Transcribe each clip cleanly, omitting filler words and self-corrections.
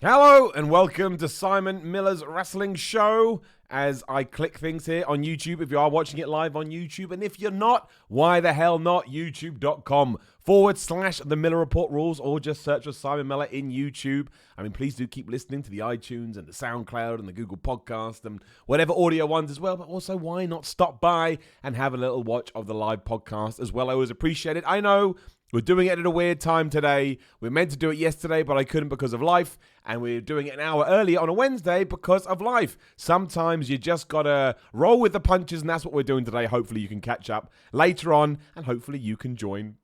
Hello and welcome to Simon Miller's Wrestling Show. As I click things here on YouTube, if you are watching it live on YouTube, and if you're not, why the hell not? YouTube.com/The Miller Report rules, or just search for Simon Miller in YouTube. I mean, please do keep listening to the iTunes and the SoundCloud and the Google Podcast and whatever audio ones as well. But also, why not stop by and have a little watch of the live podcast as well? I always appreciate it. I know we're doing it at a weird time today. We meant to do it yesterday, but I couldn't because of life. And we're doing it an hour earlier on a Wednesday because of life. Sometimes you just got to roll with the punches, and that's what we're doing today. Hopefully you can catch up later on, and hopefully you can join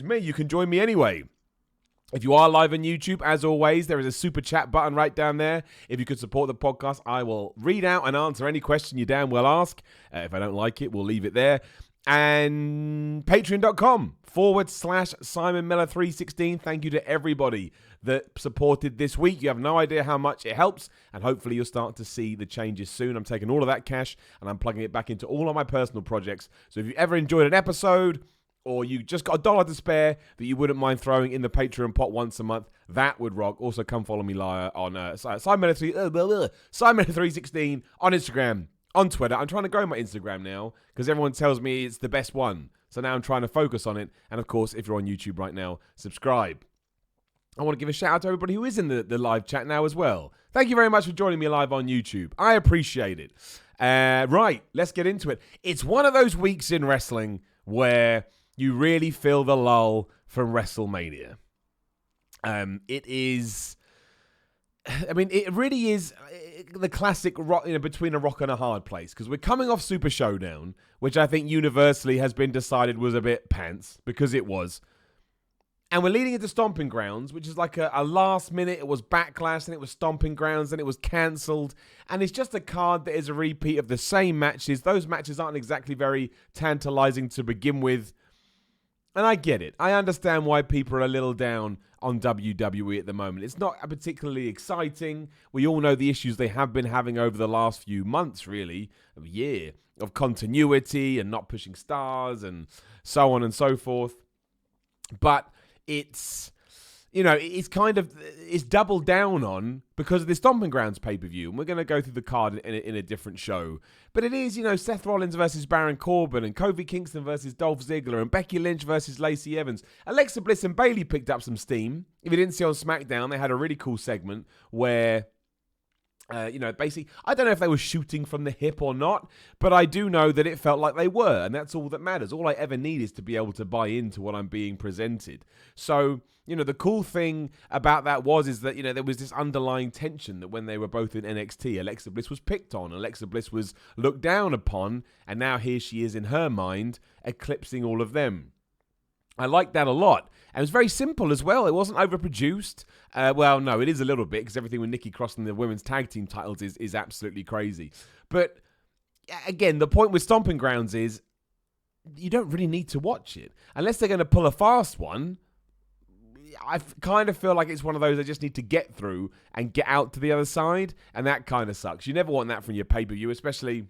me anyway. If you are live on YouTube, as always, there is a super chat button right down there. If you could support the podcast, I will read out and answer any question you damn well ask. If I don't like it, we'll leave it there. And patreon.com/Simon Miller 316. Thank you to everybody that supported this week. You have no idea how much it helps, and hopefully you'll start to see the changes soon. I'm taking all of that cash and I'm plugging it back into all of my personal projects. So if you ever enjoyed an episode, or you just got $1 to spare that you wouldn't mind throwing in the Patreon pot once a month, that would rock. Also, come follow me on Simon Miller 316 on Instagram. On Twitter. I'm trying to grow my Instagram now because everyone tells me it's the best one. So now I'm trying to focus on it. And of course, if you're on YouTube right now, subscribe. I want to give a shout out to everybody who is in the live chat now as well. Thank you very much for joining me live on YouTube. I appreciate it. Right, let's get into it. It's one of those weeks in wrestling where you really feel the lull from WrestleMania. It really is the classic rock, between a rock and a hard place, because we're coming off Super Showdown, which I think universally has been decided was a bit pants, because it was. And we're leading into Stomping Grounds, which is like a last minute. It was Backlash, and it was Stomping Grounds, and it was cancelled. And it's just a card that is a repeat of the same matches. Those matches aren't exactly very tantalizing to begin with. And I get it. I understand why people are a little down on WWE at the moment. It's not particularly exciting. We all know the issues they have been having over the last few months, really, a year, of continuity and not pushing stars and so on and so forth. But it's doubled down on because of the Stomping Grounds pay-per-view. And we're going to go through the card in a different show. But it is, Seth Rollins versus Baron Corbin, and Kofi Kingston versus Dolph Ziggler, and Becky Lynch versus Lacey Evans. Alexa Bliss and Bayley picked up some steam. If you didn't see on SmackDown, they had a really cool segment where basically, I don't know if they were shooting from the hip or not, but I do know that it felt like they were, and that's all that matters. All I ever need is to be able to buy into what I'm being presented. So, the cool thing about that is that, there was this underlying tension that when they were both in NXT, Alexa Bliss was picked on, Alexa Bliss was looked down upon, and now here she is in her mind, eclipsing all of them. I like that a lot. And it was very simple as well. It wasn't overproduced. Well, no, it is a little bit, because everything with Nikki Cross and the women's tag team titles is absolutely crazy. But again, the point with Stomping Grounds is you don't really need to watch it. Unless they're going to pull a fast one, I kind of feel like it's one of those I just need to get through and get out to the other side. And that kind of sucks. You never want that from your pay-per-view, especially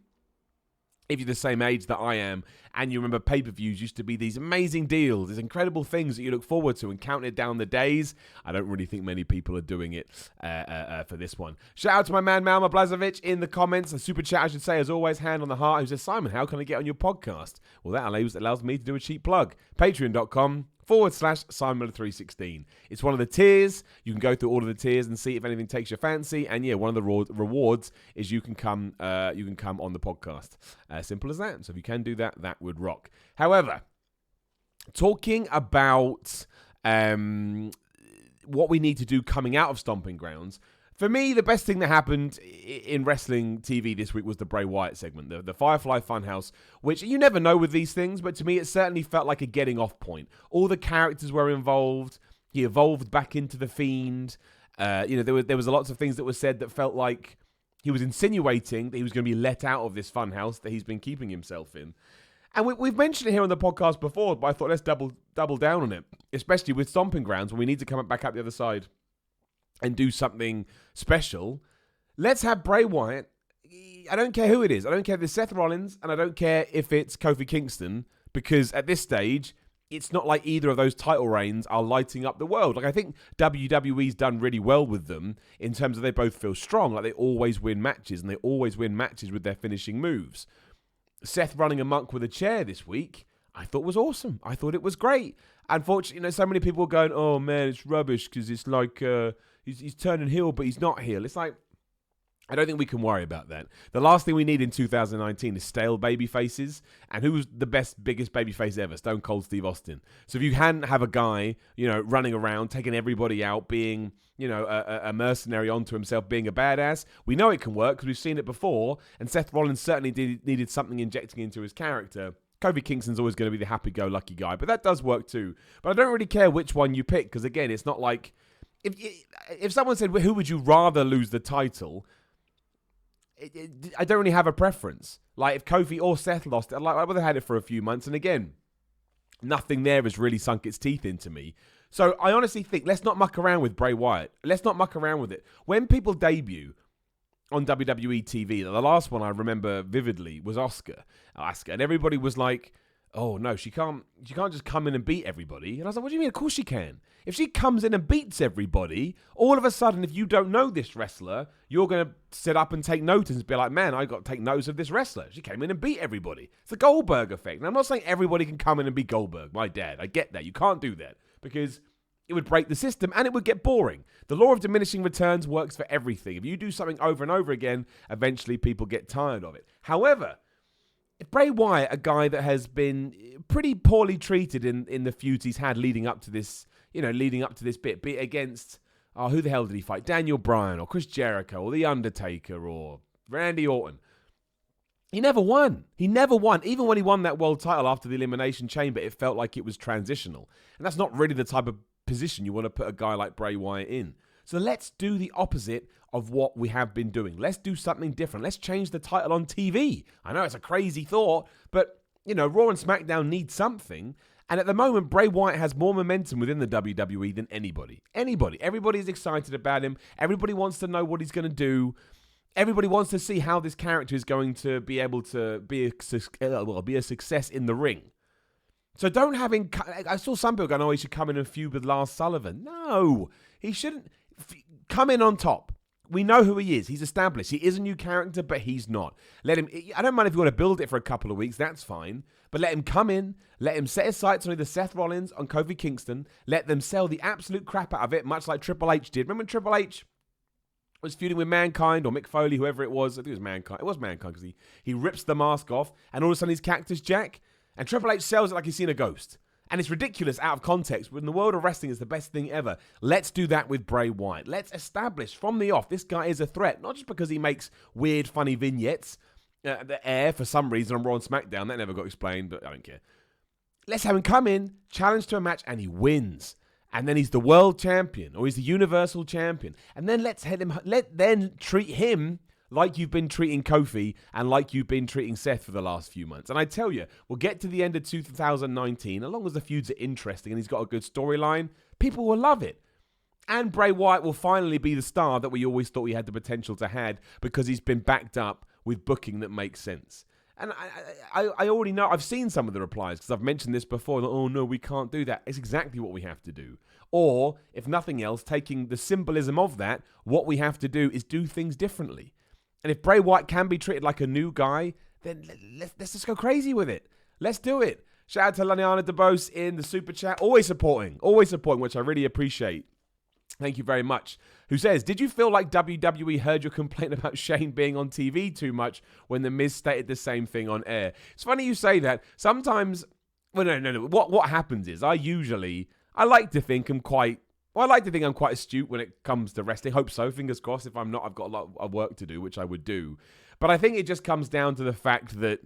if you're the same age that I am, and you remember pay-per-views used to be these amazing deals, these incredible things that you look forward to and counted down the days. I don't really think many people are doing it for this one. Shout out to my man, Malma Blazovic, in the comments. A super chat, I should say, as always, hand on the heart, who says, Simon, how can I get on your podcast? Well, that allows me to do a cheap plug. Patreon.com/Simon Miller 316. It's one of the tiers. You can go through all of the tiers and see if anything takes your fancy. And yeah, one of the rewards is you can come on the podcast. Simple as that. So if you can do that, that would rock. However, talking about what we need to do coming out of Stomping Grounds, for me, the best thing that happened in wrestling TV this week was the Bray Wyatt segment, the Firefly Funhouse, which you never know with these things, but to me, it certainly felt like a getting off point. All the characters were involved. He evolved back into the Fiend. There was lots of things that were said that felt like he was insinuating that he was going to be let out of this funhouse that he's been keeping himself in. And we've mentioned it here on the podcast before, but I thought let's double down on it, especially with Stomping Grounds when we need to come back up the other side and do something special. Let's have Bray Wyatt. I don't care who it is. I don't care if it's Seth Rollins, and I don't care if it's Kofi Kingston, because at this stage, it's not like either of those title reigns are lighting up the world. Like, I think WWE's done really well with them in terms of they both feel strong. Like, they always win matches, and they always win matches with their finishing moves. Seth running amok with a chair this week, I thought was awesome. I thought it was great. Unfortunately, so many people were going, oh man, it's rubbish because it's like he's turning heel, but he's not heel. It's like, I don't think we can worry about that. The last thing we need in 2019 is stale baby faces. And who was the biggest baby face ever? Stone Cold Steve Austin. So if you hadn't have a guy, running around, taking everybody out, being, a mercenary onto himself, being a badass, we know it can work because we've seen it before. And Seth Rollins certainly needed something injecting into his character. Kofi Kingston's always going to be the happy-go-lucky guy, but that does work too. But I don't really care which one you pick because, again, it's not like... If someone said, who would you rather lose the title... I don't really have a preference. Like, if Kofi or Seth lost it, I would have had it for a few months. And again, nothing there has really sunk its teeth into me. So I honestly think, let's not muck around with Bray Wyatt. Let's not muck around with it. When people debut on WWE TV, the last one I remember vividly was Asuka. And everybody was like, oh no, she can't just come in and beat everybody. And I was like, what do you mean? Of course she can. If she comes in and beats everybody, all of a sudden, if you don't know this wrestler, you're going to sit up and take notice and be like, man, I got to take notice of this wrestler. She came in and beat everybody. It's the Goldberg effect. And I'm not saying everybody can come in and be Goldberg. My dad, I get that. You can't do that because it would break the system and it would get boring. The law of diminishing returns works for everything. If you do something over and over again, eventually people get tired of it. However, if Bray Wyatt, a guy that has been pretty poorly treated in the feuds he's had leading up to this bit, be it against, who the hell did he fight? Daniel Bryan or Chris Jericho or The Undertaker or Randy Orton. He never won. Even when he won that world title after the Elimination Chamber, it felt like it was transitional. And that's not really the type of position you want to put a guy like Bray Wyatt in. So let's do the opposite of what we have been doing. Let's do something different. Let's change the title on TV. I know it's a crazy thought, but, Raw and SmackDown need something. And at the moment, Bray Wyatt has more momentum within the WWE than anybody. Everybody's excited about him. Everybody wants to know what he's going to do. Everybody wants to see how this character is going to be able to be a success in the ring. So don't have him... I saw some people going, he should come in and feud with Lars Sullivan. No, he shouldn't come in on top. We know who he is. He's established. He is a new character, but he's not. Let him... I don't mind if you want to build it for a couple of weeks. That's fine. But let him come in. Let him set his sights on either Seth Rollins or Kofi Kingston. Let them sell the absolute crap out of it, much like Triple H did. Remember when Triple H was feuding with Mankind or Mick Foley, whoever it was? I think it was Mankind. It was Mankind because he rips the mask off and all of a sudden he's Cactus Jack. And Triple H sells it like he's seen a ghost. And it's ridiculous out of context. But in the world of wrestling, it's the best thing ever. Let's do that with Bray Wyatt. Let's establish from the off this guy is a threat. Not just because he makes weird, funny vignettes that air for some reason on Raw and SmackDown. That never got explained, but I don't care. Let's have him come in, challenge to a match, and he wins. And then he's the world champion, or he's the universal champion. And then then treat him like you've been treating Kofi and like you've been treating Seth for the last few months. And I tell you, we'll get to the end of 2019, as long as the feuds are interesting and he's got a good storyline, people will love it. And Bray Wyatt will finally be the star that we always thought he had the potential to have because he's been backed up with booking that makes sense. And I already know, I've seen some of the replies because I've mentioned this before. That, oh no, we can't do that. It's exactly what we have to do. Or, if nothing else, taking the symbolism of that, what we have to do is do things differently. And if Bray Wyatt can be treated like a new guy, then let's just go crazy with it. Let's do it. Shout out to Laniana DeBose in the super chat. Always supporting, which I really appreciate. Thank you very much. Who says, did you feel like WWE heard your complaint about Shane being on TV too much when The Miz stated the same thing on air? It's funny you say that. Sometimes, well, no. What happens is I like to think I'm quite astute when it comes to wrestling. Hope so. Fingers crossed. If I'm not, I've got a lot of work to do, which I would do. But I think it just comes down to the fact that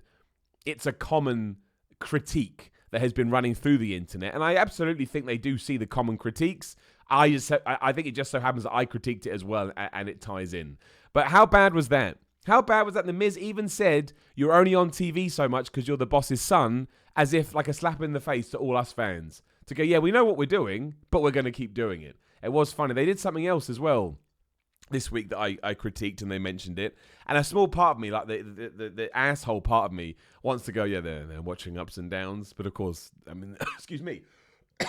it's a common critique that has been running through the internet. And I absolutely think they do see the common critiques. I think it just so happens that I critiqued it as well, and it ties in. But how bad was that? How bad was that? The Miz even said, you're only on TV so much because you're the boss's son, as if like a slap in the face to all us fans. To go, yeah, we know what we're doing, but we're going to keep doing it. It was funny. They did something else as well. this week that I critiqued and they mentioned it. And a small part of me, like the asshole part of me, wants to go, yeah, they're watching ups and downs. But of course, I mean, excuse me.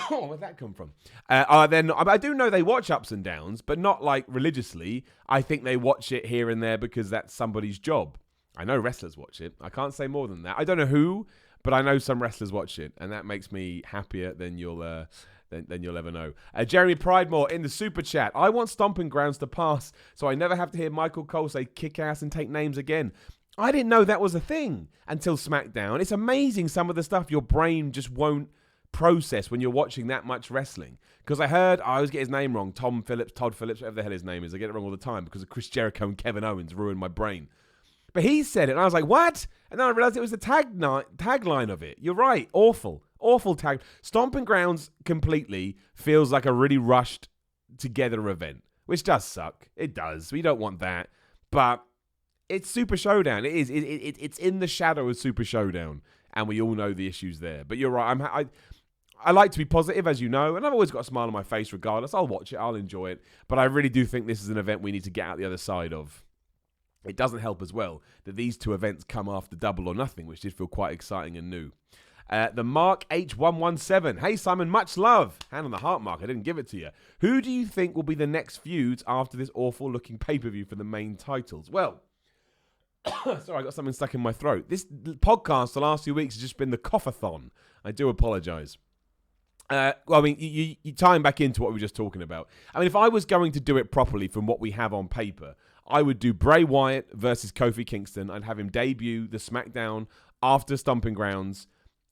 Where'd that come from? I do know they watch ups and downs, but not like religiously. I think they watch it here and there because that's somebody's job. I know wrestlers watch it. I can't say more than that. I don't know who, but I know some wrestlers watch it, and that makes me happier than you'll ever know. Jeremy Pridemore in the super chat. I want Stomping Grounds to pass, so I never have to hear Michael Cole say kick ass and take names again. I didn't know that was a thing until SmackDown. It's amazing some of the stuff your brain just won't process when you're watching that much wrestling. Because I always get his name wrong. Todd Phillips, whatever the hell his name is. I get it wrong all the time because of Chris Jericho and Kevin Owens ruined my brain. But he said it, and I was like, what? And then I realized it was the tagline of it. You're right. Awful tag. Stomping Grounds completely feels like a really rushed together event, which does suck. It does. We don't want that. But it's Super Showdown. It is. It's in the shadow of Super Showdown, and we all know the issues there. But you're right. I like to be positive, as you know, and I've always got a smile on my face regardless. I'll watch it. I'll enjoy it. But I really do think this is an event we need to get out the other side of. It doesn't help as well that these two events come after Double or Nothing, which did feel quite exciting and new. The Mark H117. Hey, Simon, much love. Hand on the heart, Mark. I didn't give it to you. Who do you think will be the next feuds after this awful-looking pay-per-view for the main titles? Well, sorry, I got something stuck in my throat. This podcast the last few weeks has just been the cough-a-thon. I do apologise. Well, I mean, you tying back into what we were just talking about. I mean, if I was going to do it properly from what we have on paper, I would do Bray Wyatt versus Kofi Kingston. I'd have him debut the SmackDown after Stomping Grounds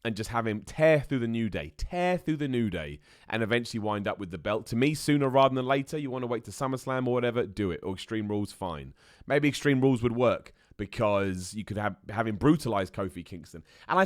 and just have him tear through the New Day, and eventually wind up with the belt. To me, sooner rather than later. You want to wait to SummerSlam or whatever, do it. Or Extreme Rules, fine. Maybe Extreme Rules would work because you could have him brutalize Kofi Kingston. And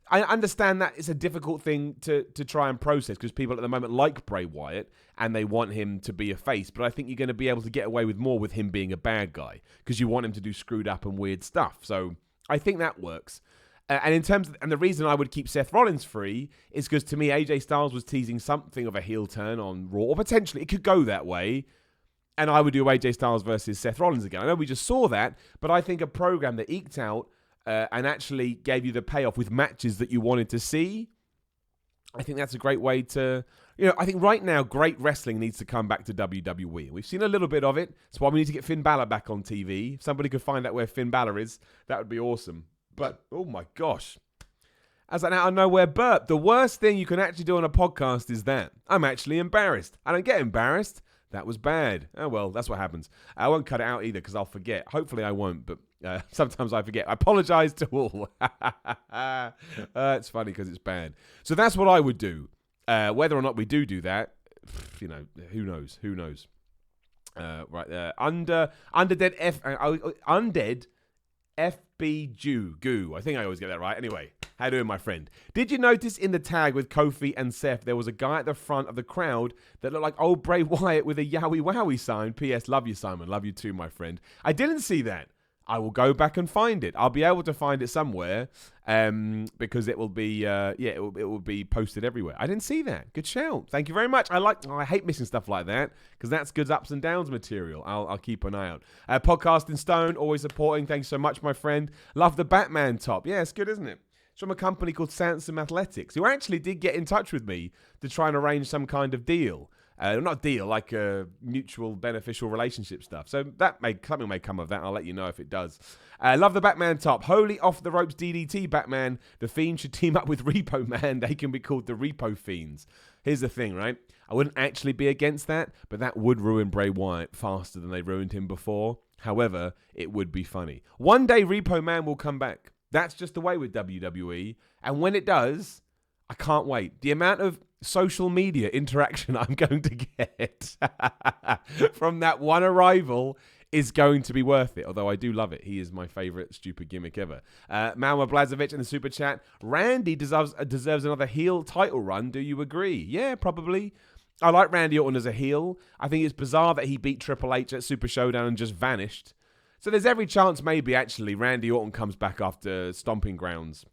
I understand that it's a difficult thing to try and process because people at the moment like Bray Wyatt and they want him to be a face. But I think you're going to be able to get away with more with him being a bad guy because you want him to do screwed up and weird stuff. So I think that works. And the reason I would keep Seth Rollins free is because to me AJ Styles was teasing something of a heel turn on Raw, or potentially it could go that way. And I would do AJ Styles versus Seth Rollins again. I know we just saw that, but I think a program that eked out and actually gave you the payoff with matches that you wanted to see, I think that's a great way to... I think right now, great wrestling needs to come back to WWE. We've seen a little bit of it. That's why we need to get Finn Balor back on TV. If somebody could find out where Finn Balor is, that would be awesome. But, oh my gosh. As an out of nowhere burp, the worst thing you can actually do on a podcast is that. I'm actually embarrassed. I don't get embarrassed. That was bad. Oh, well, that's what happens. I won't cut it out either because I'll forget. Hopefully I won't, but sometimes I forget. I apologize to all. It's funny because it's bad. So that's what I would do. Whether or not we do that, who knows? Who knows? Right there. Undead FB Goo. I think I always get that right. Anyway, how you doing, my friend? Did you notice in the tag with Kofi and Seth, there was a guy at the front of the crowd that looked like old Bray Wyatt with a Yowie Wowie sign? P.S. Love you, Simon. Love you too, my friend. I didn't see that. I will go back and find it. I'll be able to find it somewhere because it will be it will be posted everywhere. I didn't see that. Good shout. Thank you very much. I hate missing stuff like that because that's good ups and downs material. I'll keep an eye out. Podcast in Stone, always supporting. Thanks so much, my friend. Love the Batman top. Yeah, it's good, isn't it? It's from a company called Sansom Athletics, who actually did get in touch with me to try and arrange some kind of deal. Not deal, like a mutual beneficial relationship stuff. So something may come of that. I'll let you know if it does. Love the Batman top. Holy off the ropes DDT Batman. The Fiend should team up with Repo Man. They can be called the Repo Fiends. Here's the thing, right? I wouldn't actually be against that, but that would ruin Bray Wyatt faster than they ruined him before. However, it would be funny. One day Repo Man will come back. That's just the way with WWE. And when it does, I can't wait. The amount of social media interaction I'm going to get from that one arrival is going to be worth it. Although I do love it. He is my favorite stupid gimmick ever. Malma Blazovic in the super chat. Randy deserves another heel title run. Do you agree? Yeah, probably. I like Randy Orton as a heel. I think it's bizarre that he beat Triple H at Super Showdown and just vanished. So there's every chance maybe actually Randy Orton comes back after Stomping Grounds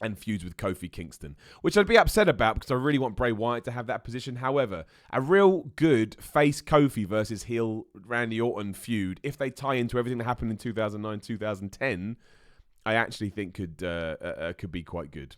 and feuds with Kofi Kingston, which I'd be upset about because I really want Bray Wyatt to have that position. However, a real good face Kofi versus heel Randy Orton feud, if they tie into everything that happened in 2009, 2010, I actually think could be quite good.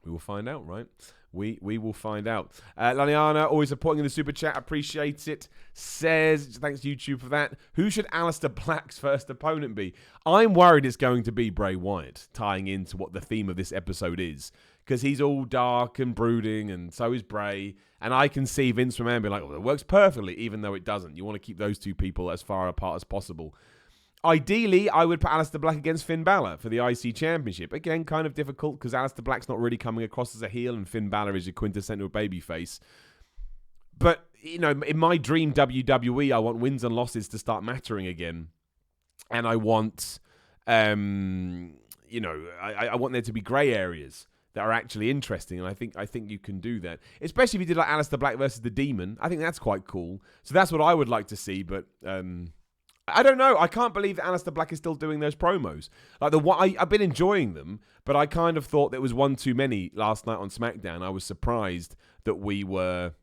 We will find out, right? We will find out. Laniana, always supporting in the super chat. Appreciate it. Says, thanks YouTube for that. Who should Aleister Black's first opponent be? I'm worried it's going to be Bray Wyatt, tying into what the theme of this episode is. Because he's all dark and brooding, and so is Bray. And I can see Vince McMahon being like, well, it works perfectly, even though it doesn't. You want to keep those two people as far apart as possible. Ideally, I would put Aleister Black against Finn Balor for the IC Championship. Again, kind of difficult because Aleister Black's not really coming across as a heel and Finn Balor is your quintessential babyface. But, you know, in my dream WWE, I want wins and losses to start mattering again. And I want, I want there to be grey areas that are actually interesting. And I think you can do that. Especially if you did like Aleister Black versus the Demon. I think that's quite cool. So that's what I would like to see, but... I don't know. I can't believe that Aleister Black is still doing those promos. Like I've been enjoying them, but I kind of thought there was one too many last night on SmackDown. I was surprised that we were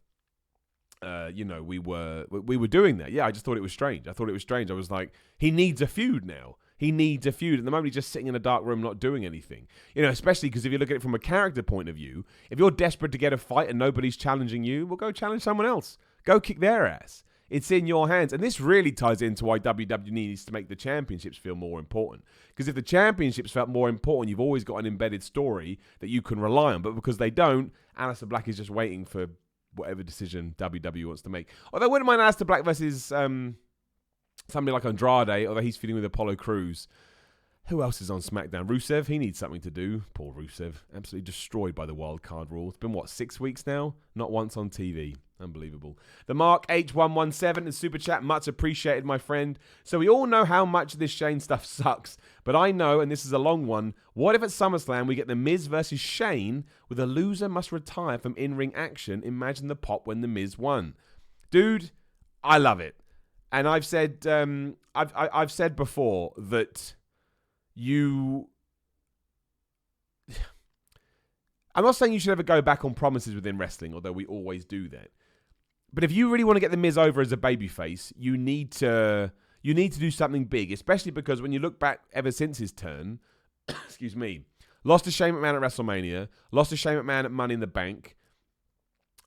doing that. Yeah, I just thought it was strange. I was like, he needs a feud now. He needs a feud. At the moment, he's just sitting in a dark room not doing anything. You know, especially because if you look at it from a character point of view, if you're desperate to get a fight and nobody's challenging you, well, go challenge someone else. Go kick their ass. It's in your hands. And this really ties into why WWE needs to make the championships feel more important. Because if the championships felt more important, you've always got an embedded story that you can rely on. But because they don't, Aleister Black is just waiting for whatever decision WWE wants to make. Although I wouldn't mind Aleister Black versus somebody like Andrade, although he's feuding with Apollo Crews. Who else is on SmackDown? Rusev, he needs something to do. Poor Rusev. Absolutely destroyed by the wild card rule. It's been, 6 weeks now? Not once on TV. Unbelievable. The Mark H117 and Super Chat, much appreciated, my friend. So we all know how much this Shane stuff sucks. But I know, and this is a long one, what if at SummerSlam we get The Miz versus Shane with a loser must retire from in-ring action? Imagine the pop when The Miz won. Dude, I love it. And I've said, I've said before that... I'm not saying you should ever go back on promises within wrestling, although we always do that. But if you really want to get The Miz over as a babyface, you need to do something big, especially because when you look back ever since his turn, excuse me, lost to Shane McMahon at WrestleMania, lost to Shane McMahon at Money in the Bank,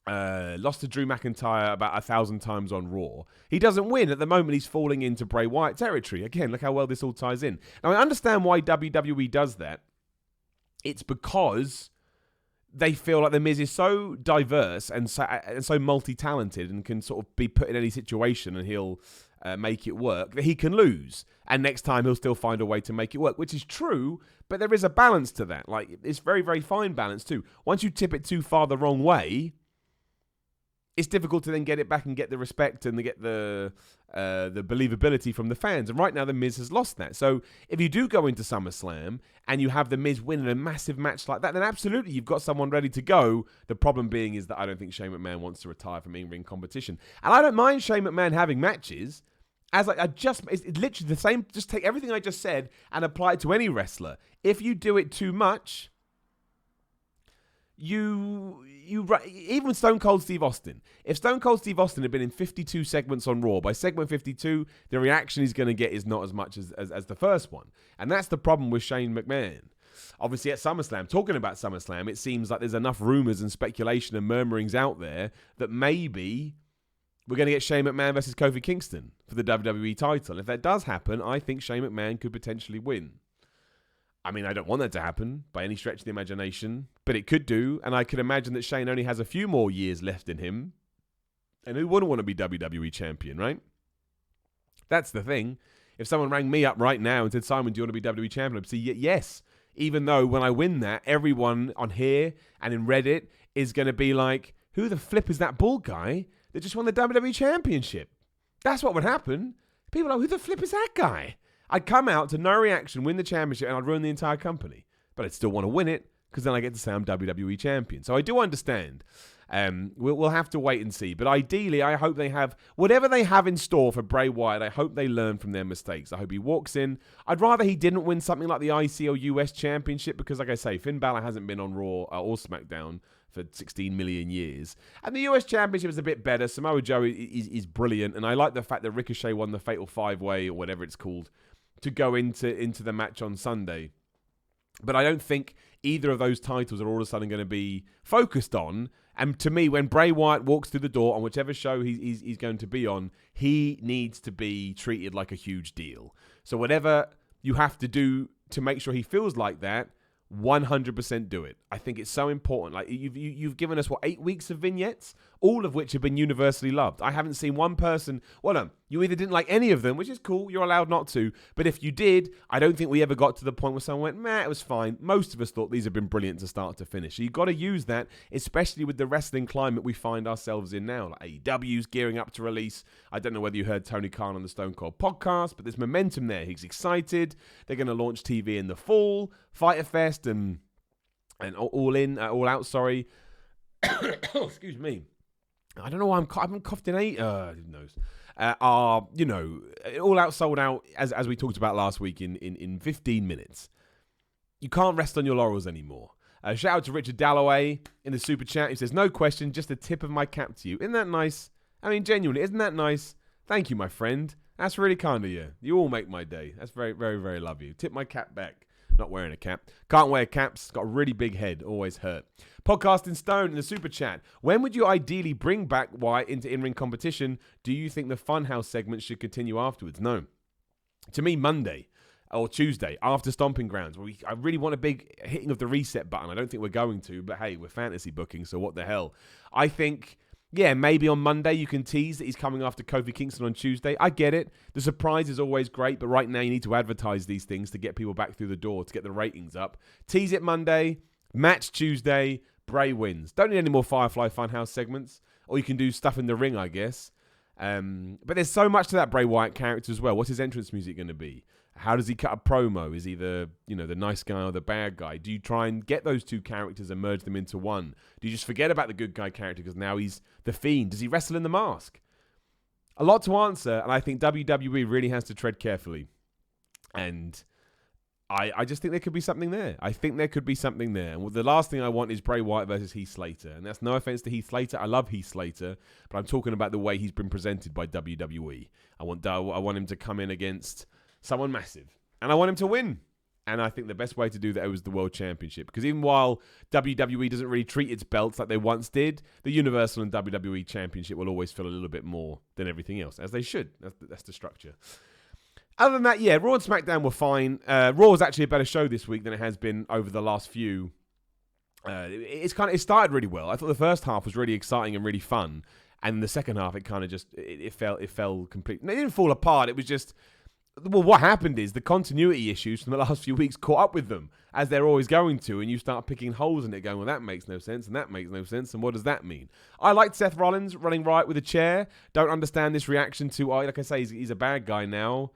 lost to Drew McIntyre about 1,000 times on Raw. He doesn't win. At the moment, he's falling into Bray Wyatt territory. Again, look how well this all ties in. Now, I understand why WWE does that. It's because they feel like The Miz is so diverse and so multi-talented and can sort of be put in any situation and he'll make it work, that he can lose. And next time, he'll still find a way to make it work, which is true, but there is a balance to that. Like, it's very, very fine balance, too. Once you tip it too far the wrong way... it's difficult to then get it back and get the respect and get the believability from the fans. And right now, The Miz has lost that. So if you do go into SummerSlam and you have The Miz win in a massive match like that, then absolutely you've got someone ready to go. The problem being is that I don't think Shane McMahon wants to retire from in-ring competition. And I don't mind Shane McMahon having matches. It's literally the same. Just take everything I just said and apply it to any wrestler. If you do it too much... even Stone Cold Steve Austin. If Stone Cold Steve Austin had been in 52 segments on Raw, by segment 52, the reaction he's going to get is not as much as the first one. And that's the problem with Shane McMahon. Obviously at SummerSlam, talking about SummerSlam, it seems like there's enough rumors and speculation and murmurings out there that maybe we're going to get Shane McMahon versus Kofi Kingston for the WWE title. If that does happen, I think Shane McMahon could potentially win. I mean, I don't want that to happen by any stretch of the imagination, but it could do, and I could imagine that Shane only has a few more years left in him, and who wouldn't want to be WWE champion, right? That's the thing. If someone rang me up right now and said, Simon, do you want to be WWE champion? I'd say, yes, even though when I win that, everyone on here and in Reddit is going to be like, who the flip is that bald guy that just won the WWE championship? That's what would happen. People are like, who the flip is that guy? I'd come out to no reaction, win the championship, and I'd ruin the entire company. But I'd still want to win it, because then I get to say I'm WWE champion. So I do understand. We'll have to wait and see. But ideally, I hope they have whatever they have in store for Bray Wyatt. I hope they learn from their mistakes. I hope he walks in. I'd rather he didn't win something like the IC or US Championship because, like I say, Finn Balor hasn't been on Raw or SmackDown for 16 million years. And the US Championship is a bit better. Samoa Joe is brilliant. And I like the fact that Ricochet won the Fatal 5-Way or whatever it's called to go into the match on Sunday. But I don't think either of those titles are all of a sudden going to be focused on. And to me, when Bray Wyatt walks through the door on whichever show he's going to be on, he needs to be treated like a huge deal. So whatever you have to do to make sure he feels like that, 100% do it. I think it's so important. Like you've given us 8 weeks of vignettes, all of which have been universally loved. I haven't seen one person. Well, no, you either didn't like any of them, which is cool. You're allowed not to. But if you did, I don't think we ever got to the point where someone went, "Meh, it was fine." Most of us thought these have been brilliant to start to finish. So you've got to use that, especially with the wrestling climate we find ourselves in now. Like AEW's gearing up to release. I don't know whether you heard Tony Khan on the Stone Cold podcast, but there's momentum there. He's excited. They're going to launch TV in the fall, Fyter Fest, and All Out. Sorry, excuse me. I don't know why I haven't coughed in 8. Who knows? All Out sold out as we talked about last week in 15 minutes. You can't rest on your laurels anymore. Shout out to Richard Dalloway in the super chat. He says, "No question, just a tip of my cap to you." Isn't that nice? I mean, genuinely, isn't that nice? Thank you, my friend. That's really kind of you. You all make my day. That's very, very, very love you. Tip my cap back. Not wearing a cap. Can't wear caps. Got a really big head. Always hurt. Podcasting Stone in the super chat. When would you ideally bring back Wyatt into in-ring competition? Do you think the Funhouse segment should continue afterwards? No. To me, Monday or Tuesday after Stomping Grounds. I really want a big hitting of the reset button. I don't think we're going to, but hey, we're fantasy booking, so what the hell? I think... yeah, maybe on Monday you can tease that he's coming after Kofi Kingston on Tuesday. I get it. The surprise is always great, but right now you need to advertise these things to get people back through the door, to get the ratings up. Tease it Monday, match Tuesday, Bray wins. Don't need any more Firefly Funhouse segments. Or you can do stuff in the ring, I guess. But there's so much to that Bray Wyatt character as well. What's his entrance music going to be? How does he cut a promo? Is he the nice guy or the bad guy? Do you try and get those two characters and merge them into one? Do you just forget about the good guy character because now he's the Fiend? Does he wrestle in the mask? A lot to answer, and I think WWE really has to tread carefully. And I just think there could be something there. I think there could be something there. And the last thing I want is Bray Wyatt versus Heath Slater. And that's no offense to Heath Slater. I love Heath Slater, but I'm talking about the way he's been presented by WWE. I want him to come in against someone massive. And I want him to win. And I think the best way to do that was the World Championship. Because even while WWE doesn't really treat its belts like they once did, the Universal and WWE Championship will always feel a little bit more than everything else, as they should. That's the structure. Other than that, yeah, Raw and SmackDown were fine. Raw was actually a better show this week than it has been over the last few. It started really well. I thought the first half was really exciting and really fun. And the second half, it kind of just, it fell completely. It didn't fall apart. It was just... well, what happened is the continuity issues from the last few weeks caught up with them, as they're always going to, and you start picking holes in it going, well, that makes no sense, and that makes no sense, and what does that mean? I liked Seth Rollins running riot with a chair. Don't understand this reaction to, like I say, he's a bad guy now.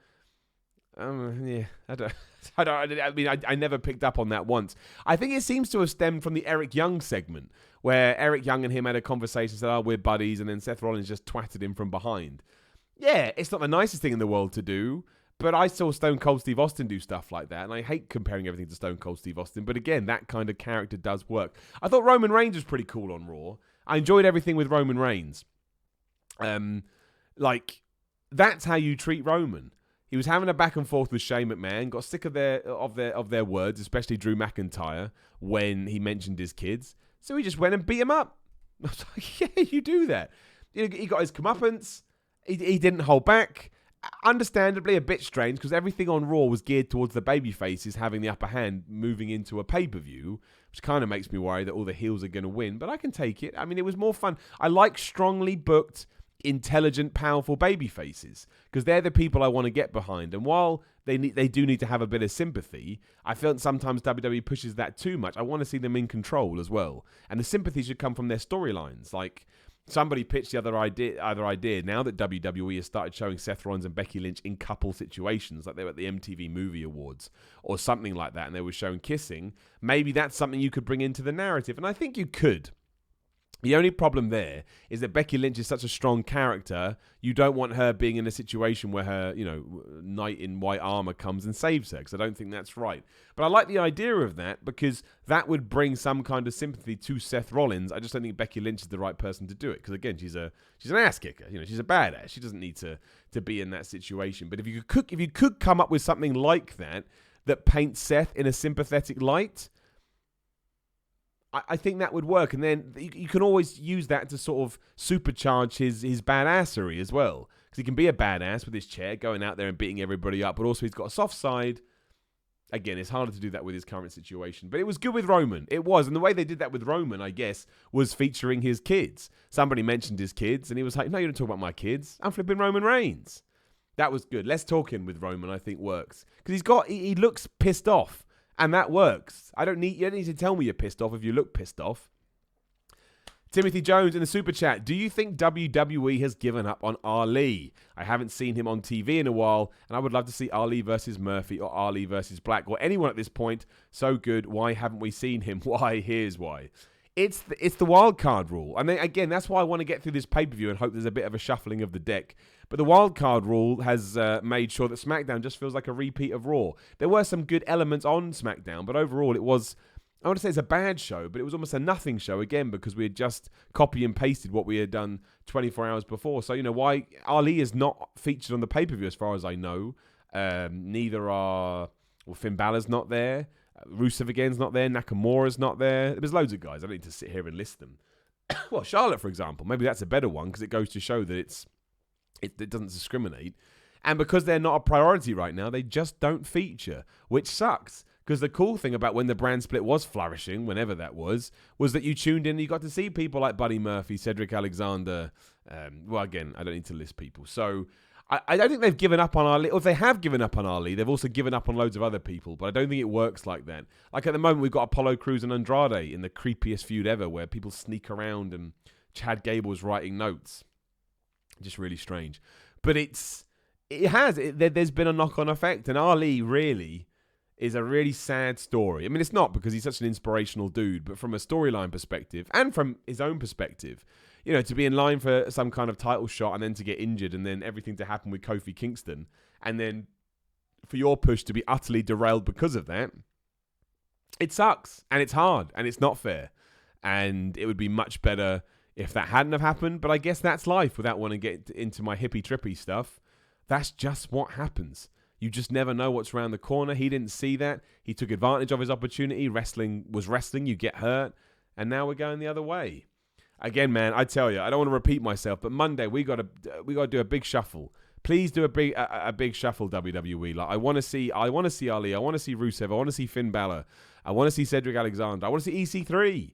Yeah, I never picked up on that once. I think it seems to have stemmed from the Eric Young segment, where Eric Young and him had a conversation, said, "Oh, we're buddies," and then Seth Rollins just twatted him from behind. Yeah, it's not the nicest thing in the world to do. But I saw Stone Cold Steve Austin do stuff like that, and I hate comparing everything to Stone Cold Steve Austin. But again, that kind of character does work. I thought Roman Reigns was pretty cool on Raw. I enjoyed everything with Roman Reigns. That's how you treat Roman. He was having a back and forth with Shane McMahon, got sick of their words, especially Drew McIntyre, when he mentioned his kids. So he just went and beat him up. I was like, yeah, you do that. He got his comeuppance. He didn't hold back. Understandably a bit strange because everything on Raw was geared towards the babyfaces having the upper hand moving into a pay-per-view, which kind of makes me worry that all the heels are going to win, but I can take it. I mean, it was more fun. I like strongly booked, intelligent, powerful babyfaces because they're the people I want to get behind. And while they do need to have a bit of sympathy, I feel sometimes WWE pushes that too much. I want to see them in control as well. And the sympathy should come from their storylines. Like... somebody pitched the other idea now that WWE has started showing Seth Rollins and Becky Lynch in couple situations, like they were at the MTV Movie Awards or something like that, and they were shown kissing. Maybe that's something you could bring into the narrative, and I think you could. The only problem there is that Becky Lynch is such a strong character. You don't want her being in a situation where her, knight in white armor comes and saves her, because I don't think that's right. But I like the idea of that, because that would bring some kind of sympathy to Seth Rollins. I just don't think Becky Lynch is the right person to do it, because again, she's an ass kicker. She's a badass. She doesn't need to be in that situation. But if you could come up with something like that paints Seth in a sympathetic light, I think that would work, and then you can always use that to sort of supercharge his badassery as well, because he can be a badass with his chair, going out there and beating everybody up, but also he's got a soft side. Again, it's harder to do that with his current situation, but it was good with Roman. It was, and the way they did that with Roman, I guess, was featuring his kids. Somebody mentioned his kids, and he was like, "No, you don't talk about my kids. I'm flipping Roman Reigns." That was good. Less talking with Roman, I think, works, because he looks pissed off. And that works. You don't need to tell me you're pissed off if you look pissed off. Timothy Jones in the super chat. Do you think WWE has given up on Ali? I haven't seen him on TV in a while, and I would love to see Ali versus Murphy or Ali versus Black or anyone at this point. So good. Why haven't we seen him? Why? Here's why. It's the wild card rule. And then, again, that's why I want to get through this pay-per-view and hope there's a bit of a shuffling of the deck. But the wild card rule has made sure that SmackDown just feels like a repeat of Raw. There were some good elements on SmackDown, but overall it was, I want to say it's a bad show, but it was almost a nothing show, again, because we had just copy and pasted what we had done 24 hours before. So, why Ali is not featured on the pay-per-view as far as I know. Neither are, Finn Balor's not there. Rusev again's not there. Nakamura's not there. There's loads of guys. I don't need to sit here and list them. Well, Charlotte, for example, maybe that's a better one, because it goes to show that it doesn't discriminate. And because they're not a priority right now, they just don't feature, which sucks. Because the cool thing about when the brand split was flourishing, whenever that was that you tuned in and you got to see people like Buddy Murphy, Cedric Alexander. Again, I don't need to list people. So I don't think they've given up on Ali. Or if they have given up on Ali, they've also given up on loads of other people. But I don't think it works like that. Like at the moment, we've got Apollo Crews and Andrade in the creepiest feud ever, where people sneak around and Chad Gable's writing notes. Just really strange. But there's been a knock-on effect. And Ali really is a really sad story. I mean, it's not because he's such an inspirational dude, but from a storyline perspective and from his own perspective, to be in line for some kind of title shot and then to get injured and then everything to happen with Kofi Kingston and then for your push to be utterly derailed because of that, it sucks and it's hard and it's not fair. And it would be much better if that hadn't have happened, but I guess that's life without wanting to get into my hippie-trippy stuff. That's just what happens. You just never know what's around the corner. He didn't see that. He took advantage of his opportunity. Wrestling was wrestling. You get hurt. And now we're going the other way. Again, man, I tell you, I don't want to repeat myself, but Monday we got to do a big shuffle. Please do a big shuffle, WWE. Like I want to see Ali. I want to see Rusev. I want to see Finn Balor. I want to see Cedric Alexander. I want to see EC3.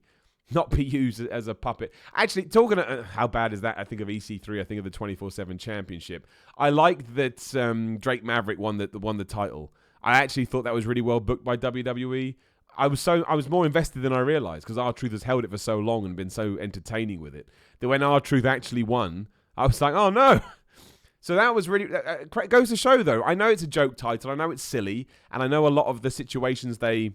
Not be used as a puppet. Actually, talking how bad is that? I think of EC3. I think of the 24/7 Championship. I liked that Drake Maverick won the title. I actually thought that was really well booked by WWE. I was more invested than I realized because R-Truth has held it for so long and been so entertaining with it that when R-Truth actually won, I was like, oh no. So that was really goes to show though. I know it's a joke title. I know it's silly, and I know a lot of the situations they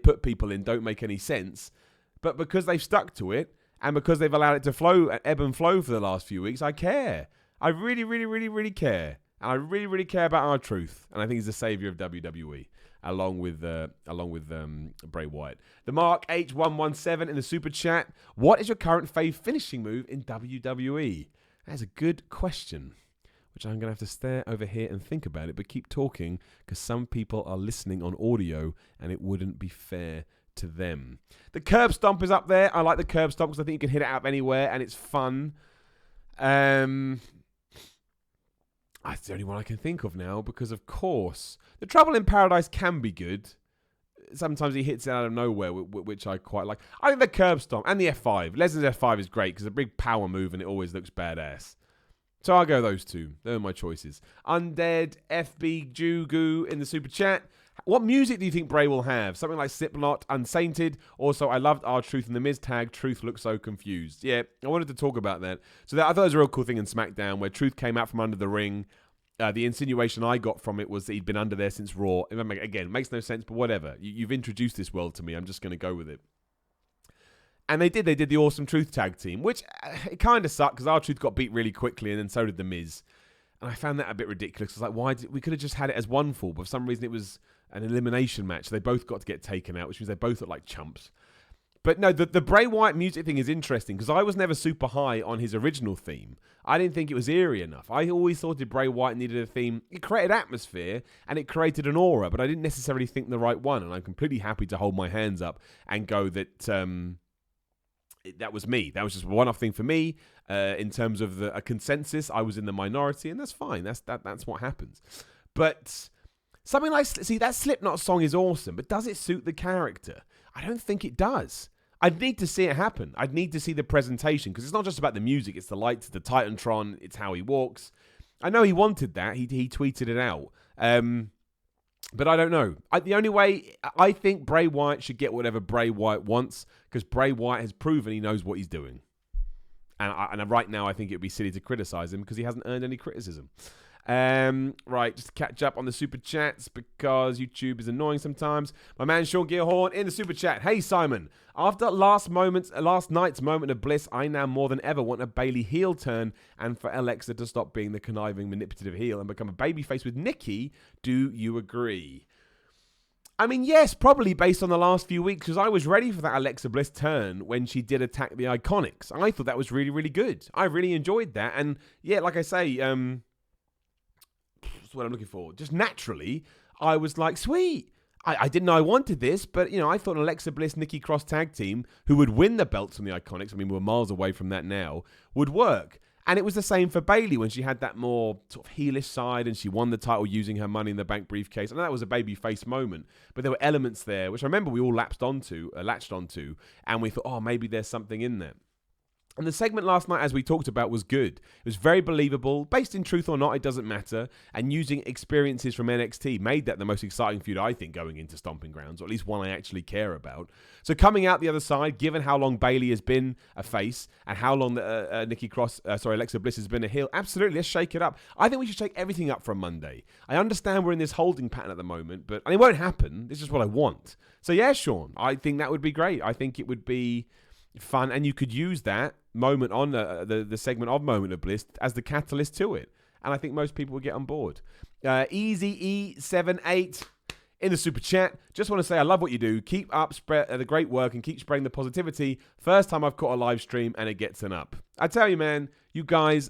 put people in don't make any sense. But because they've stuck to it and because they've allowed it to ebb and flow for the last few weeks, I care. I really, really, really, really care. And I really, really care about R-Truth. And I think he's the savior of WWE, along with Bray Wyatt. The Mark H117 in the super chat. What is your current fave finishing move in WWE? That's a good question, which I'm going to have to stare over here and think about it, but keep talking because some people are listening on audio and it wouldn't be fair to them. The curb stomp is up there. I like the curb stomp because I think you can hit it out of anywhere and it's fun. That's the only one I can think of now because, of course, the Trouble in Paradise can be good. Sometimes he hits it out of nowhere, which I quite like. I think the curb stomp and the F5. Lesnar's F5 is great because it's a big power move and it always looks badass. So I'll go those two. They're my choices. Undead, FB, Jugu in the super chat. What music do you think Bray will have? Something like Slipknot, Unsainted. Also, I loved R-Truth and the Miz tag. Truth looks so confused. Yeah, I wanted to talk about that. So I thought it was a real cool thing in SmackDown where Truth came out from under the ring. The insinuation I got from it was that he'd been under there since Raw. Again, it makes no sense, but whatever. You've introduced this world to me. I'm just going to go with it. And they did the Awesome Truth tag team, which it kind of sucked because R-Truth got beat really quickly and then so did The Miz. And I found that a bit ridiculous. It's like, we could have just had it as one fall, but for some reason it was an elimination match. They both got to get taken out, which means they both look like chumps. But no, the Bray Wyatt music thing is interesting because I was never super high on his original theme. I didn't think it was eerie enough. I always thought that Bray Wyatt needed a theme. It created atmosphere and it created an aura, but I didn't necessarily think the right one. And I'm completely happy to hold my hands up and go that that was me. That was just a one-off thing for me. In terms of a consensus, I was in the minority, and that's fine. That's what happens. But something like, see, that Slipknot song is awesome, but does it suit the character? I don't think it does. I'd need to see it happen. I'd need to see the presentation, because it's not just about the music. It's the lights, the Titantron, it's how he walks. I know he wanted that. He tweeted it out. But I don't know. The only way, I think Bray Wyatt should get whatever Bray Wyatt wants, because Bray Wyatt has proven he knows what he's doing. And right now, I think it would be silly to criticize him because he hasn't earned any criticism. Right, just to catch up on the super chats because YouTube is annoying sometimes. My man Sean Gearhorn in the super chat. Hey Simon, after last night's moment of bliss, I now more than ever want a Bayley heel turn and for Alexa to stop being the conniving, manipulative heel and become a babyface with Nikki. Do you agree? I mean, yes, probably based on the last few weeks, because I was ready for that Alexa Bliss turn when she did attack the Iconics. I thought that was really, really good. I really enjoyed that. And yeah, like I say, that's what I'm looking for. Just naturally, I was like, sweet. I didn't know I wanted this, but, you know, I thought an Alexa Bliss, Nikki Cross tag team, who would win the belts from the Iconics, I mean, we're miles away from that now, would work. And it was the same for Bayley when she had that more sort of heelish side and she won the title using her Money in the Bank briefcase. I know that was a babyface moment, but there were elements there, which I remember we all latched onto, and we thought, oh, maybe there's something in there. And the segment last night, as we talked about, was good. It was very believable. Based in truth or not, it doesn't matter. And using experiences from NXT made that the most exciting feud, I think, going into Stomping Grounds, or at least one I actually care about. So coming out the other side, given how long Bayley has been a face and how long Alexa Bliss has been a heel, absolutely, let's shake it up. I think we should shake everything up from Monday. I understand we're in this holding pattern at the moment, but and it won't happen. This is what I want. So yeah, Sean, I think that would be great. I think it would be fun, and you could use that moment on the segment of Moment of Bliss as the catalyst to it, and I think most people would get on board. Easy E78 in the super chat, just want to say I love what you do. Keep up the great work and keep spreading the positivity. First time I've caught a live stream and it gets an up. I tell you, man, you guys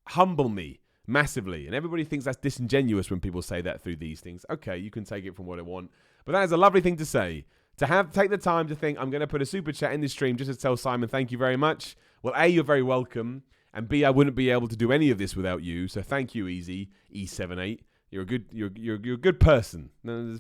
humble me massively, and everybody thinks that's disingenuous when people say that through these things. Okay, you can take it from what I want, but that is a lovely thing to say. To take the time to think, I'm going to put a super chat in this stream just to tell Simon thank you very much. Well, A, you're very welcome, and B, I wouldn't be able to do any of this without you. So thank you, Easy E78. You're a good person.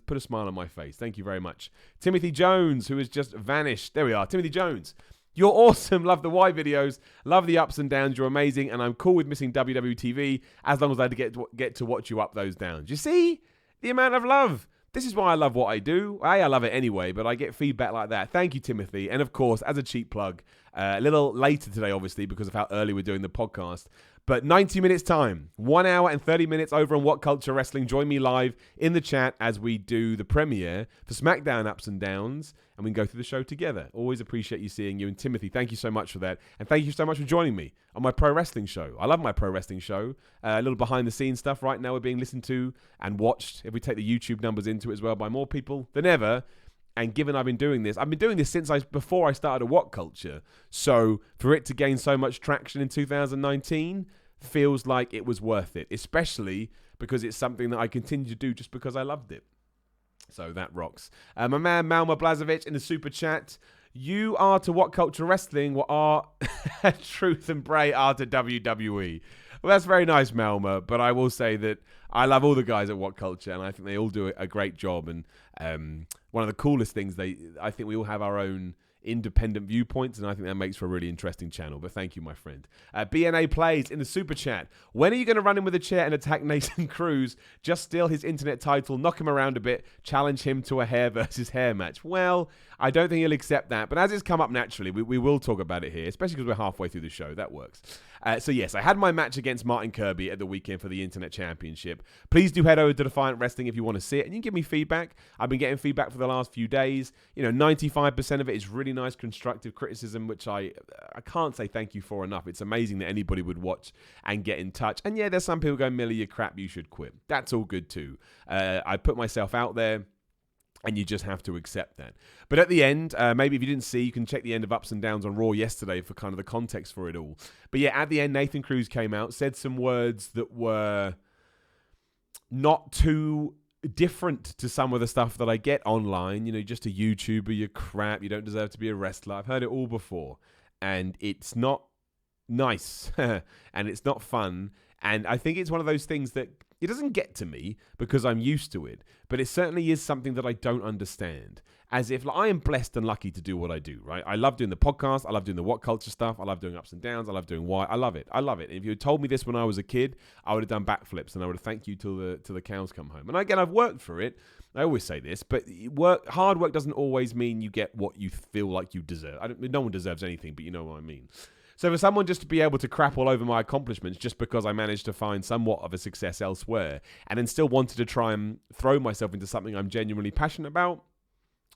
Put a smile on my face. Thank you very much. Timothy Jones, who has just vanished. There we are. Timothy Jones. You're awesome. Love the Y videos. Love the ups and downs. You're amazing, and I'm cool with missing WWE TV as long as I get to watch you up those downs. You see the amount of love. This is why I love what I do. I love it anyway, but I get feedback like that. Thank you, Timothy. And of course, as a cheap plug, a little later today, obviously, because of how early we're doing the podcast, but 90 minutes time, 1 hour and 30 minutes over on What Culture Wrestling. Join me live in the chat as we do the premiere for SmackDown Ups and Downs, and we can go through the show together. Always appreciate you seeing you. And Timothy, thank you so much for that. And thank you so much for joining me on my pro wrestling show. I love my pro wrestling show. A little behind the scenes stuff right now. We're being listened to and watched, if we take the YouTube numbers into it as well, by more people than ever. And given I've been doing this since before I started a What Culture. So for it to gain so much traction in 2019 feels like it was worth it, especially because it's something that I continue to do just because I loved it. So that rocks. My man Malma Blazovic in the super chat. You are to What Culture Wrestling what are Truth and Bray are to WWE. Well, that's very nice, Malma, but I will say that I love all the guys at What Culture, and I think they all do a great job. And one of the coolest things, I think we all have our own independent viewpoints, and I think that makes for a really interesting channel. But thank you, my friend. BNA Plays in the super chat. When are you going to run in with a chair and attack Nathan Cruz? Just steal his internet title, knock him around a bit, challenge him to a hair versus hair match. Well, I don't think he'll accept that, but as it's come up naturally, we will talk about it here, especially because we're halfway through the show. That works. So yes, I had my match against Martin Kirby at the weekend for the Internet Championship. Please do head over to Defiant Wrestling if you want to see it, and you can give me feedback. I've been getting feedback for the last few days. 95% of it is really nice, constructive criticism, which I can't say thank you for enough. It's amazing that anybody would watch and get in touch. And yeah, there's some people going, Millie, you're crap, you should quit. That's all good too. I put myself out there, and you just have to accept that. But at the end, maybe if you didn't see, you can check the end of Ups and Downs on Raw yesterday for kind of the context for it all. But yeah, at the end, Nathan Cruz came out, said some words that were not too different to some of the stuff that I get online. Just a YouTuber, you're crap, you don't deserve to be a wrestler. I've heard it all before. And it's not nice. And it's not fun. And I think it's one of those things that it doesn't get to me because I'm used to it, but it certainly is something that I don't understand. As if I am blessed and lucky to do what I do, right? I love doing the podcast. I love doing the What Culture stuff. I love doing Ups and Downs. I love doing Why. I love it. I love it. And if you had told me this when I was a kid, I would have done backflips and I would have thanked you till the cows come home. And again, I've worked for it. I always say this, but hard work doesn't always mean you get what you feel like you deserve. No one deserves anything, but you know what I mean. So for someone just to be able to crap all over my accomplishments just because I managed to find somewhat of a success elsewhere and then still wanted to try and throw myself into something I'm genuinely passionate about,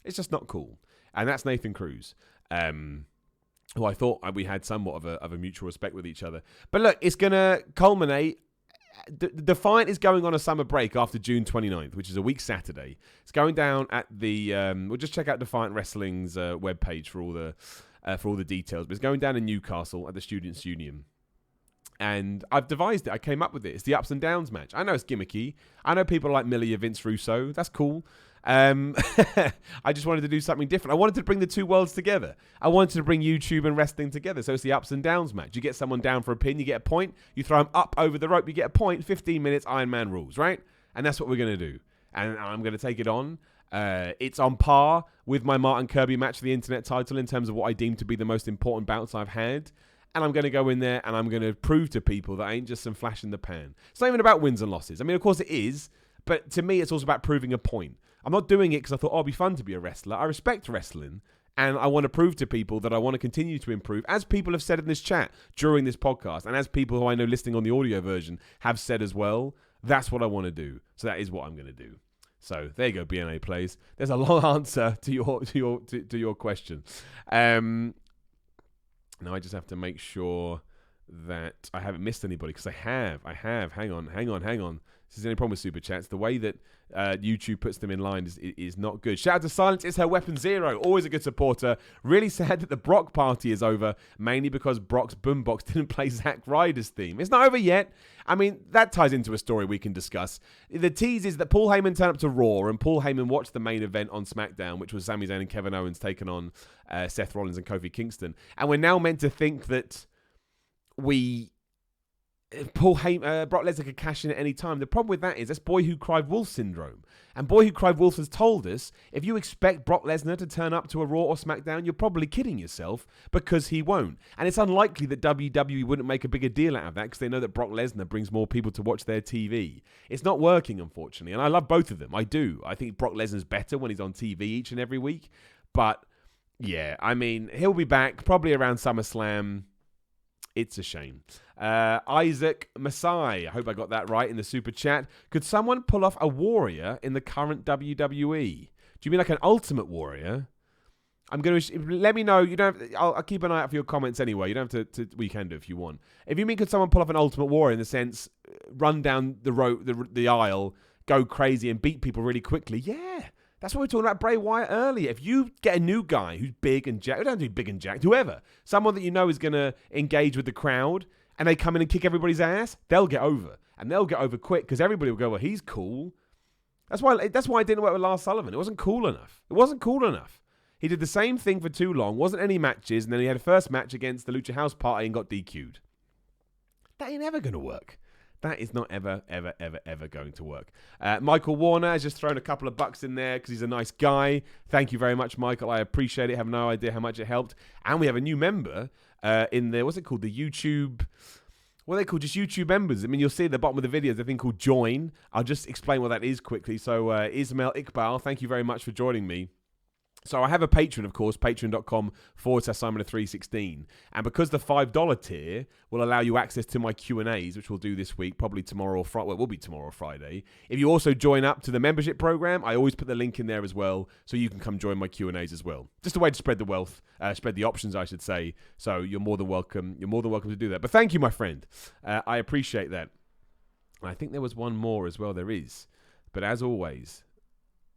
it's just not cool. And that's Nathan Cruz, who I thought we had somewhat of a mutual respect with each other. But look, it's going to culminate. Defiant is going on a summer break after June 29th, which is a week Saturday. It's going down at the... we'll just check out Defiant Wrestling's webpage for all the details. But it's going down in Newcastle at the Students' Union. And I've devised it. I came up with it. It's the Ups and Downs match. I know it's gimmicky. I know people like Millie or Vince Russo. That's cool. I just wanted to do something different. I wanted to bring the two worlds together. I wanted to bring YouTube and wrestling together. So it's the Ups and Downs match. You get someone down for a pin, you get a point. You throw them up over the rope, you get a point. 15 minutes, Iron Man rules, right? And that's what we're going to do. And I'm going to take it on. It's on par with my Martin Kirby match for the Internet title in terms of what I deem to be the most important bouts I've had. And I'm going to go in there and I'm going to prove to people that I ain't just some flash in the pan. It's not even about wins and losses. I mean, of course it is. But to me, it's also about proving a point. I'm not doing it because I thought, it'd be fun to be a wrestler. I respect wrestling. And I want to prove to people that I want to continue to improve, as people have said in this chat during this podcast, and as people who I know listening on the audio version have said as well. That's what I want to do. So that is what I'm going to do. So there you go, BNA Plays. There's a long answer to your question. Now I just have to make sure that I haven't missed anybody, because I have. Hang on. This is the only problem with Super Chats. The way that YouTube puts them in line is not good. Shout out to Silence is her weapon zero. Always a good supporter. Really sad that the Brock party is over, mainly because Brock's boombox didn't play Zack Ryder's theme. It's not over yet. I mean, that ties into a story we can discuss. The tease is that Paul Heyman turned up to Raw, and Paul Heyman watched the main event on SmackDown, which was Sami Zayn and Kevin Owens taking on Seth Rollins and Kofi Kingston. And we're now meant to think that Brock Lesnar could cash in at any time. The problem with that is that's Boy Who Cried Wolf syndrome. And Boy Who Cried Wolf has told us, if you expect Brock Lesnar to turn up to a Raw or SmackDown, you're probably kidding yourself, because he won't. And it's unlikely that WWE wouldn't make a bigger deal out of that, because they know that Brock Lesnar brings more people to watch their TV. It's not working, unfortunately. And I love both of them. I do. I think Brock Lesnar's better when he's on TV each and every week. But yeah, I mean, he'll be back probably around SummerSlam. It's a shame. Isaac Masai, I hope I got that right in the super chat. Could someone pull off a warrior in the current WWE? Do you mean like an Ultimate Warrior? I'm going to let me know. You don't. I'll keep an eye out for your comments anyway. You don't have to. We can do if you want. If you mean could someone pull off an Ultimate Warrior in the sense, run down the road, the aisle, go crazy and beat people really quickly? Yeah. That's what we were talking about Bray Wyatt earlier. If you get a new guy who's big and jacked, don't have to be big and jacked, whoever, someone that you know is going to engage with the crowd, and they come in and kick everybody's ass, they'll get over. And they'll get over quick, because everybody will go, well, he's cool. That's why it didn't work with Lars Sullivan. It wasn't cool enough. He did the same thing for too long, wasn't any matches, and then he had a first match against the Lucha House Party and got DQ'd. That ain't ever going to work. That is not ever going to work. Michael Warner has just thrown a couple of bucks in there because he's a nice guy. Thank you very much, Michael. I appreciate it. Have no idea how much it helped. And we have a new member in there. What's it called? The YouTube... What are they called? Just YouTube members. I mean, you'll see at the bottom of the video, there's a thing called Join. I'll just explain what that is quickly. So, Ismail Iqbal, thank you very much for joining me. So I have a Patreon, of course, patreon.com/Simon316. And because the $5 tier will allow you access to my Q&As, which we'll do this week, probably tomorrow or Friday. Well, it will be tomorrow or Friday. If you also join up to the membership program, I always put the link in there as well, so you can come join my Q&As as well. Just a way to spread the wealth, spread the options, I should say. So you're more than welcome. You're more than welcome to do that. But thank you, my friend. I appreciate that. And I think there was one more as well. There is. But as always,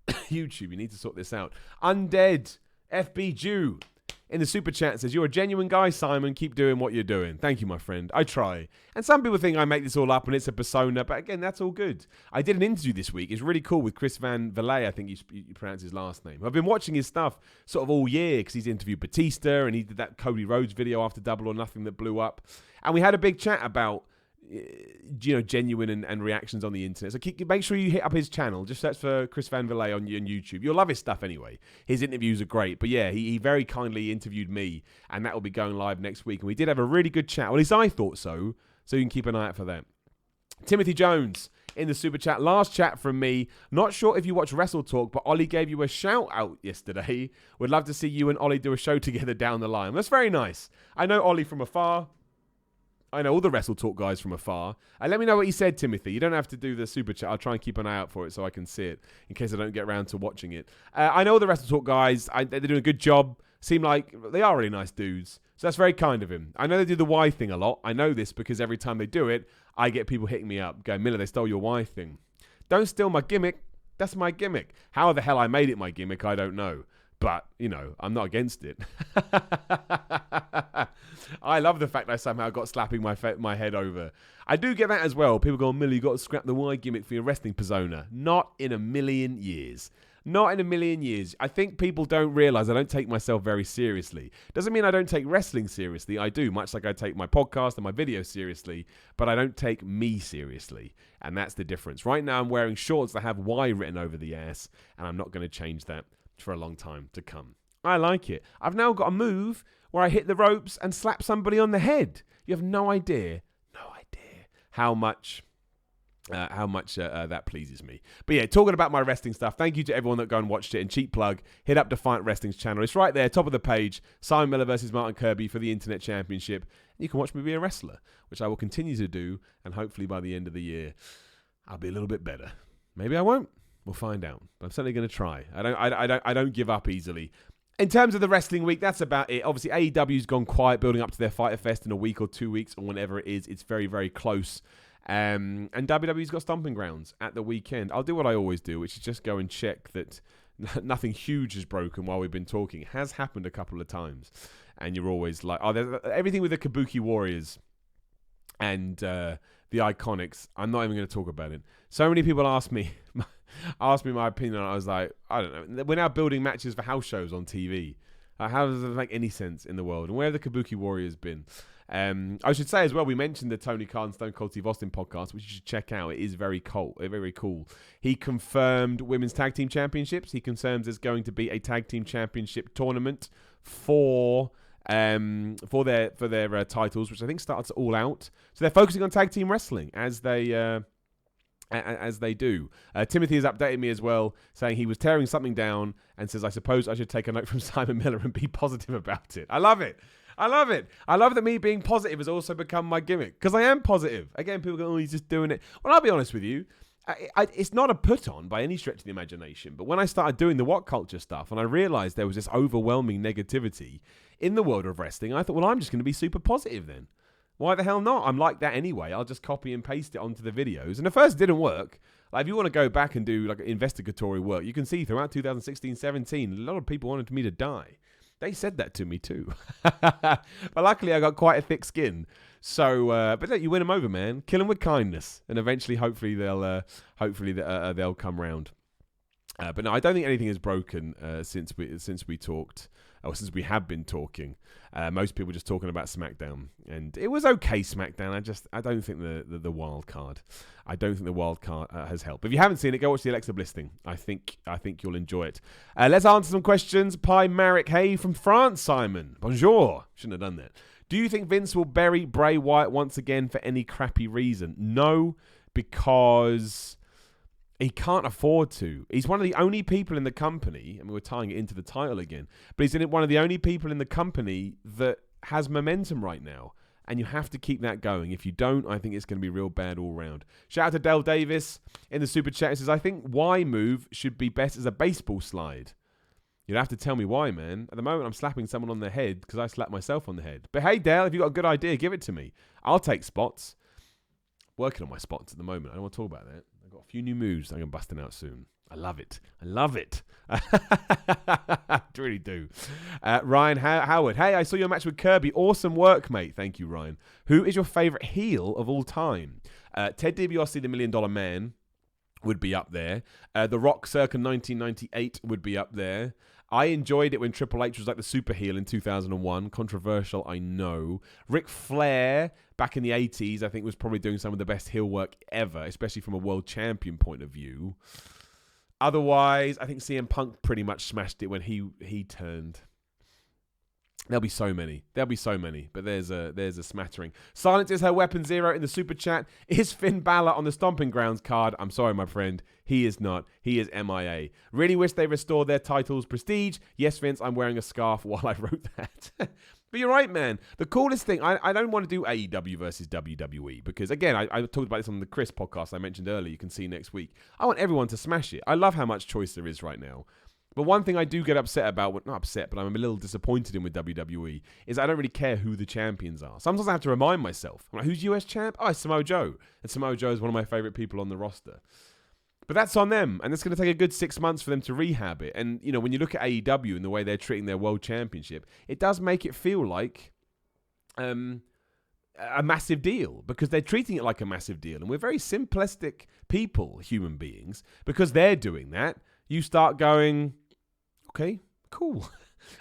YouTube, you need to sort this out. Undead FB Jew in the super chat says, "You're a genuine guy, Simon. Keep doing what you're doing." Thank you, my friend. I try. And some people think I make this all up and it's a persona, but again, that's all good. I did an interview this week. It's really cool with Chris Van Vliet, I think you pronounce his last name. I've been watching his stuff sort of all year because he's interviewed Batista and he did that Cody Rhodes video after Double or Nothing that blew up. And we had a big chat about genuine and reactions on the internet. So make sure you hit up his channel. Just search for Chris Van Vliet on YouTube. You'll love his stuff anyway. His interviews are great. But yeah, he very kindly interviewed me, and that will be going live next week. And we did have a really good chat. Well, at least I thought so. So you can keep an eye out for that. Timothy Jones in the super chat. Last chat from me. Not sure if you watch Wrestle Talk, but Ollie gave you a shout out yesterday. Would love to see you and Ollie do a show together down the line. That's very nice. I know Ollie from afar. I know all the Wrestle Talk guys from afar. And let me know what he said, Timothy. You don't have to do the super chat. I'll try and keep an eye out for it so I can see it in case I don't get around to watching it. I know all the Wrestle Talk guys. They're doing a good job. Seem like they are really nice dudes. So that's very kind of him. I know they do the Y thing a lot. I know this because every time they do it, I get people hitting me up going, "Miller, they stole your Y thing." Don't steal my gimmick. That's my gimmick. How the hell I made it my gimmick, I don't know. But, I'm not against it. I love the fact I somehow got slapping my head over. I do get that as well. People go, "Millie, you got to scrap the Y gimmick for your wrestling persona." Not in a million years. Not in a million years. I think people don't realise I don't take myself very seriously. Doesn't mean I don't take wrestling seriously. I do, much like I take my podcast and my videos seriously. But I don't take me seriously. And that's the difference. Right now I'm wearing shorts that have Y written over the ass. And I'm not going to change that for a long time to come. I like it. I've now got a move where I hit the ropes and slap somebody on the head. You have no idea how much that pleases me. But yeah, talking about my wrestling stuff, thank you to everyone that go and watched it. And cheap plug, hit up Defiant Wrestling's channel. It's right there, top of the page. Simon Miller versus Martin Kirby for the Internet Championship. And you can watch me be a wrestler, which I will continue to do. And hopefully by the end of the year, I'll be a little bit better. Maybe I won't. We'll find out. But I'm certainly going to try. I don't give up easily. In terms of the wrestling week, that's about it. Obviously, AEW's gone quiet, building up to their Fyter Fest in a week or 2 weeks or whenever it is. It's very, very close. And WWE's got Stomping Grounds at the weekend. I'll do what I always do, which is just go and check that nothing huge is broken while we've been talking. It has happened a couple of times. And you're always like, there's everything with the Kabuki Warriors and the Iconics. I'm not even going to talk about it. So many people ask me my opinion. I was like, I don't know. We're now building matches for house shows on TV. How does it make any sense in the world? And where have the Kabuki Warriors been? I should say as well, we mentioned the Tony Khan Stone Cold Steve Austin podcast, which you should check out. It is very cool. Very cool. He confirmed women's tag team championships. He confirms there's going to be a tag team championship tournament for their titles, which I think starts All Out. So they're focusing on tag team wrestling as they do. Timothy has updated me as well, saying he was tearing something down and says, "I suppose I should take a note from Simon Miller and be positive about it." I love it. I love that me being positive has also become my gimmick, because I am positive. Again, people go, "Oh, he's just doing it." Well, I'll be honest with you. It's not a put-on by any stretch of the imagination, but when I started doing the What Culture stuff and I realised there was this overwhelming negativity in the world of wrestling, I thought, well, I'm just going to be super positive then. Why the hell not? I'm like that anyway. I'll just copy and paste it onto the videos. And at first it didn't work. Like, if you want to go back and do like investigatory work, you can see throughout 2016-17, a lot of people wanted me to die. They said that to me too. But luckily I got quite a thick skin. So, but look, you win them over, man. Kill them with kindness. And eventually, hopefully they'll come round. But no, I don't think anything is broken since we talked. Or since we have been talking. Most people just talking about SmackDown, and it was okay. SmackDown. I don't think the wild card. I don't think the wild card has helped. If you haven't seen it, go watch the Alexa Bliss thing. I think you'll enjoy it. Let's answer some questions. Pi Marek, hey from France, Simon. Bonjour. Shouldn't have done that. Do you think Vince will bury Bray Wyatt once again for any crappy reason? No, because He can't afford to. He's one of the only people in the company, I mean, we're tying it into the title again, but he's one of the only people in the company that has momentum right now. And you have to keep that going. If you don't, I think it's going to be real bad all round. Shout out to Dell Davis in the super chat. He says, I think Y move should be best as a baseball slide. You'd have to tell me why, man. At the moment, I'm slapping someone on the head because I slapped myself on the head. But hey, Dale, if you've got a good idea, give it to me. I'll take spots. Working on my spots at the moment. I don't want to talk about that. I've got a few new moves I'm going to busting out soon. I love it. I love it. I really do. Ryan Howard. Hey, I saw your match with Kirby. Awesome work, mate. Thank you, Ryan. Who is your favourite heel of all time? Ted DiBiase, the $1 Million Man, would be up there. The Rock circa 1998 would be up there. I enjoyed it when Triple H was like the super heel in 2001. Controversial, I know. Ric Flair, back in the 80s, I think was probably doing some of the best heel work ever, especially from a world champion point of view. Otherwise, I think CM Punk pretty much smashed it when he turned. There'll be so many. But there's a smattering. Silence is her weapon. Zero in the super chat. Is Finn Balor on the Stomping Grounds card? I'm sorry, my friend. He is not. He is MIA. Really wish they restored their titles prestige. Yes, Vince, I'm wearing a scarf while I wrote that. But you're right, man. The coolest thing, I don't want to do AEW versus WWE because, again, I talked about this on the Chris podcast I mentioned earlier. You can see next week. I want everyone to smash it. I love how much choice there is right now. But one thing I do get upset about, well, not upset, but I'm a little disappointed in with WWE, is I don't really care who the champions are. Sometimes I have to remind myself, I'm like, who's US champ? Oh, it's Samoa Joe. And Samoa Joe is one of my favorite people on the roster. But that's on them, and it's going to take a good 6 months for them to rehab it. And, you know, when you look at AEW and the way they're treating their world championship, it does make it feel like a massive deal because they're treating it like a massive deal. And we're very simplistic people, human beings, because they're doing that. You start going, okay, cool.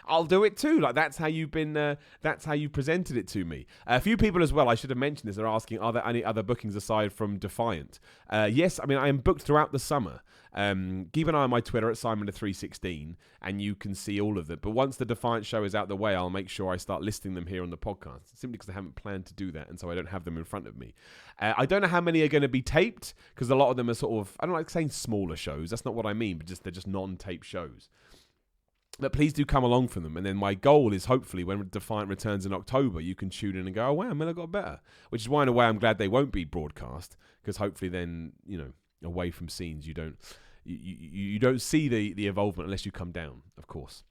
I'll do it too. Like that's how you've been. That's how you presented it to me. A few people as well. I should have mentioned this. Are asking, are there any other bookings aside from Defiant? Yes. I mean, I am booked throughout the summer. Keep an eye on my Twitter at Simon316, and you can see all of it. But once the Defiant show is out the way, I'll make sure I start listing them here on the podcast. Simply because I haven't planned to do that, and so I don't have them in front of me. I don't know how many are going to be taped because a lot of them are sort of. I don't like saying smaller shows. That's not what I mean. But they're just non-tape shows. But please do come along for them. And then my goal is hopefully when Defiant returns in October, you can tune in and go, oh, wow, Miller got better. Which is why, in a way, I'm glad they won't be broadcast. Because hopefully then, you know, away from scenes, you don't see the involvement unless you come down, of course.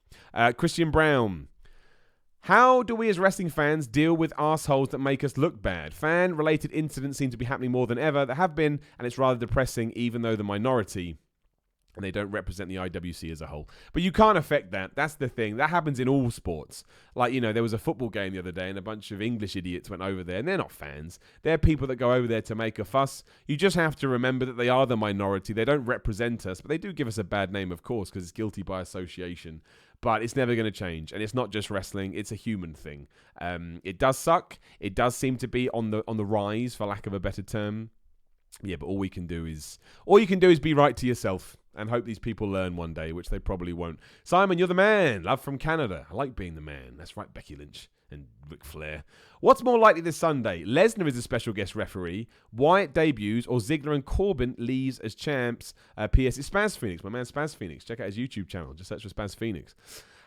Christian Brown. How do we as wrestling fans deal with arseholes that make us look bad? Fan-related incidents seem to be happening more than ever. There have been, and it's rather depressing, even though the minority... and they don't represent the IWC as a whole. But you can't affect that. That's the thing. That happens in all sports. Like, you know, there was a football game the other day and a bunch of English idiots went over there, and they're not fans. They're people that go over there to make a fuss. You just have to remember that they are the minority. They don't represent us, but they do give us a bad name, of course, because it's guilty by association. But it's never going to change. And it's not just wrestling. It's a human thing. It does suck. It does seem to be on the rise, for lack of a better term. Yeah, but all you can do is be right to yourself and hope these people learn one day, which they probably won't. Simon, you're the man. Love from Canada. I like being the man. That's right, Becky Lynch and Ric Flair. What's more likely this Sunday? Lesnar is a special guest referee, Wyatt debuts, or Ziggler and Corbin leaves as champs. P.S. It's Spaz Phoenix, my man Spaz Phoenix. Check out his YouTube channel. Just search for Spaz Phoenix.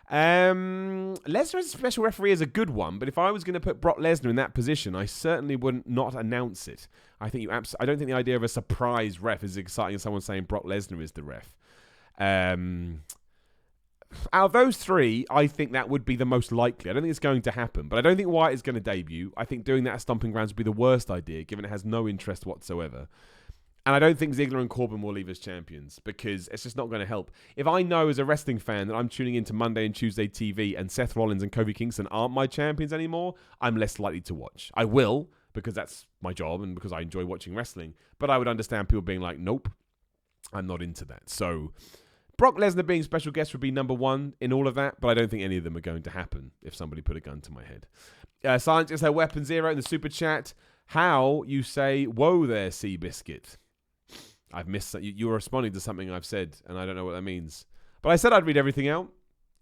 Lesnar as a special referee is a good one, but if I was going to put Brock Lesnar in that position, I certainly wouldn't not announce it. I don't think the idea of a surprise ref is as exciting as someone saying Brock Lesnar is the ref. Out of those three, I think that would be the most likely. I don't think it's going to happen, but I don't think Wyatt is going to debut. I think doing that at Stomping Grounds would be the worst idea, given it has no interest whatsoever. And I don't think Ziggler and Corbin will leave as champions because it's just not going to help. If I know as a wrestling fan that I'm tuning into Monday and Tuesday TV and Seth Rollins and Kofi Kingston aren't my champions anymore, I'm less likely to watch. I will because that's my job and because I enjoy watching wrestling. But I would understand people being like, nope, I'm not into that. So Brock Lesnar being special guest would be number one in all of that, but I don't think any of them are going to happen if somebody put a gun to my head. Silence is her weapon. Zero in the super chat. How you say, whoa there, Seabiscuit. I've missed that. You were responding to something I've said, and I don't know what that means. But I said I'd read everything out,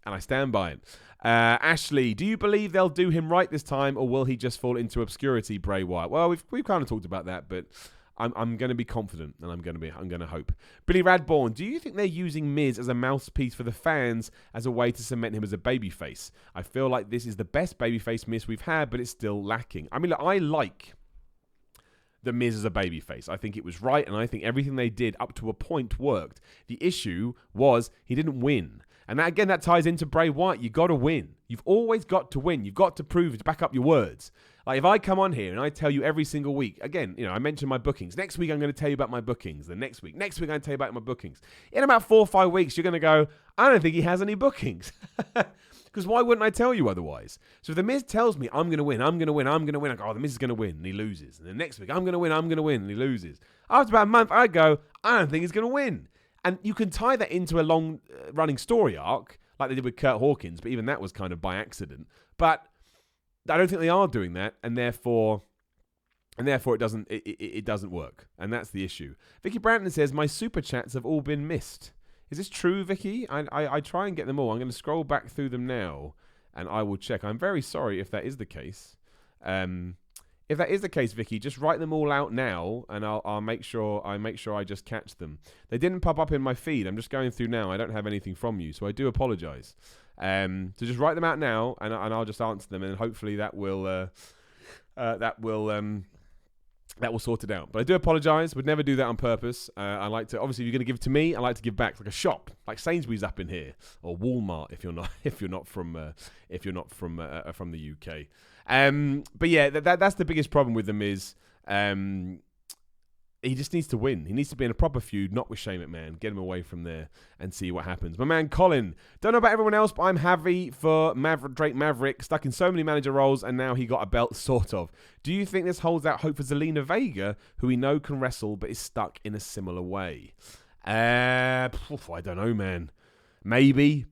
and I stand by it. Ashley, do you believe they'll do him right this time, or will he just fall into obscurity, Bray Wyatt? Well, we've kind of talked about that, but I'm going to be confident, and I'm going to hope. Billy Radbourne, do you think they're using Miz as a mouthpiece for the fans as a way to cement him as a babyface? I feel like this is the best babyface Miz we've had, but it's still lacking. I mean, look, I like the Miz as a babyface. I think it was right, and I think everything they did up to a point worked. The issue was he didn't win. And that ties into Bray Wyatt. You got to win. You've always got to win. You've got to prove to back up your words. Like if I come on here and I tell you every single week, again, I mentioned my bookings. Next week I'm going to tell you about my bookings. The next week I'm going to tell you about my bookings. In about 4 or 5 weeks, you're going to go, I don't think he has any bookings. Because why wouldn't I tell you otherwise? So if The Miz tells me, I'm going to win, I go, The Miz is going to win, and he loses. And then next week, I'm going to win, and he loses. After about a month, I go, I don't think he's going to win. And you can tie that into a long-running story arc, like they did with Kurt Hawkins, but even that was kind of by accident. But I don't think they are doing that, and therefore it doesn't work. And that's the issue. Vicky Branton says, my super chats have all been missed. Is this true, Vicky? I try and get them all. I'm going to scroll back through them now, and I will check. I'm very sorry if that is the case. If that is the case, Vicky, just write them all out now, and I'll make sure I just catch them. They didn't pop up in my feed. I'm just going through now. I don't have anything from you, so I do apologise. So just write them out now, and I'll just answer them, and hopefully that will sort it out. But I do apologise. Would never do that on purpose. I like to, obviously, if you're going to give it to me, I like to give back, like a shop, like Sainsbury's up in here, or Walmart if you're not from the UK. But yeah, that's the biggest problem with them is he just needs to win. He needs to be in a proper feud, not with Shane McMahon. Get him away from there and see what happens. My man Colin, don't know about everyone else, but I'm happy for Drake Maverick, stuck in so many manager roles, and now he got a belt, sort of. Do you think this holds out hope for Zelina Vega, who we know can wrestle, but is stuck in a similar way? I don't know, man. Maybe.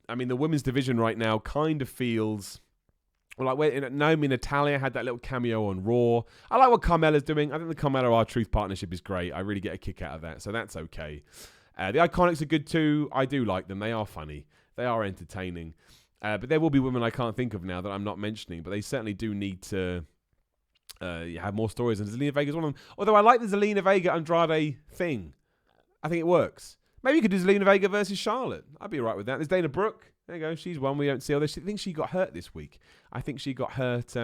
I mean, the women's division right now kind of feels... Well, like Naomi Natalia had that little cameo on Raw. I like what Carmella's doing. I think the Carmella R-Truth partnership is great. I really get a kick out of that, so that's okay. The Iconics are good too. I do like them. They are funny. They are entertaining. But there will be women I can't think of now that I'm not mentioning, but they certainly do need to have more stories, and Zelina Vega's one of them. Although I like the Zelina Vega Andrade thing. I think it works. Maybe you could do Zelina Vega versus Charlotte. I'd be all right with that. There's Dana Brooke. There you go. She's one we don't see. Although I think she got hurt this week. I think she got hurt.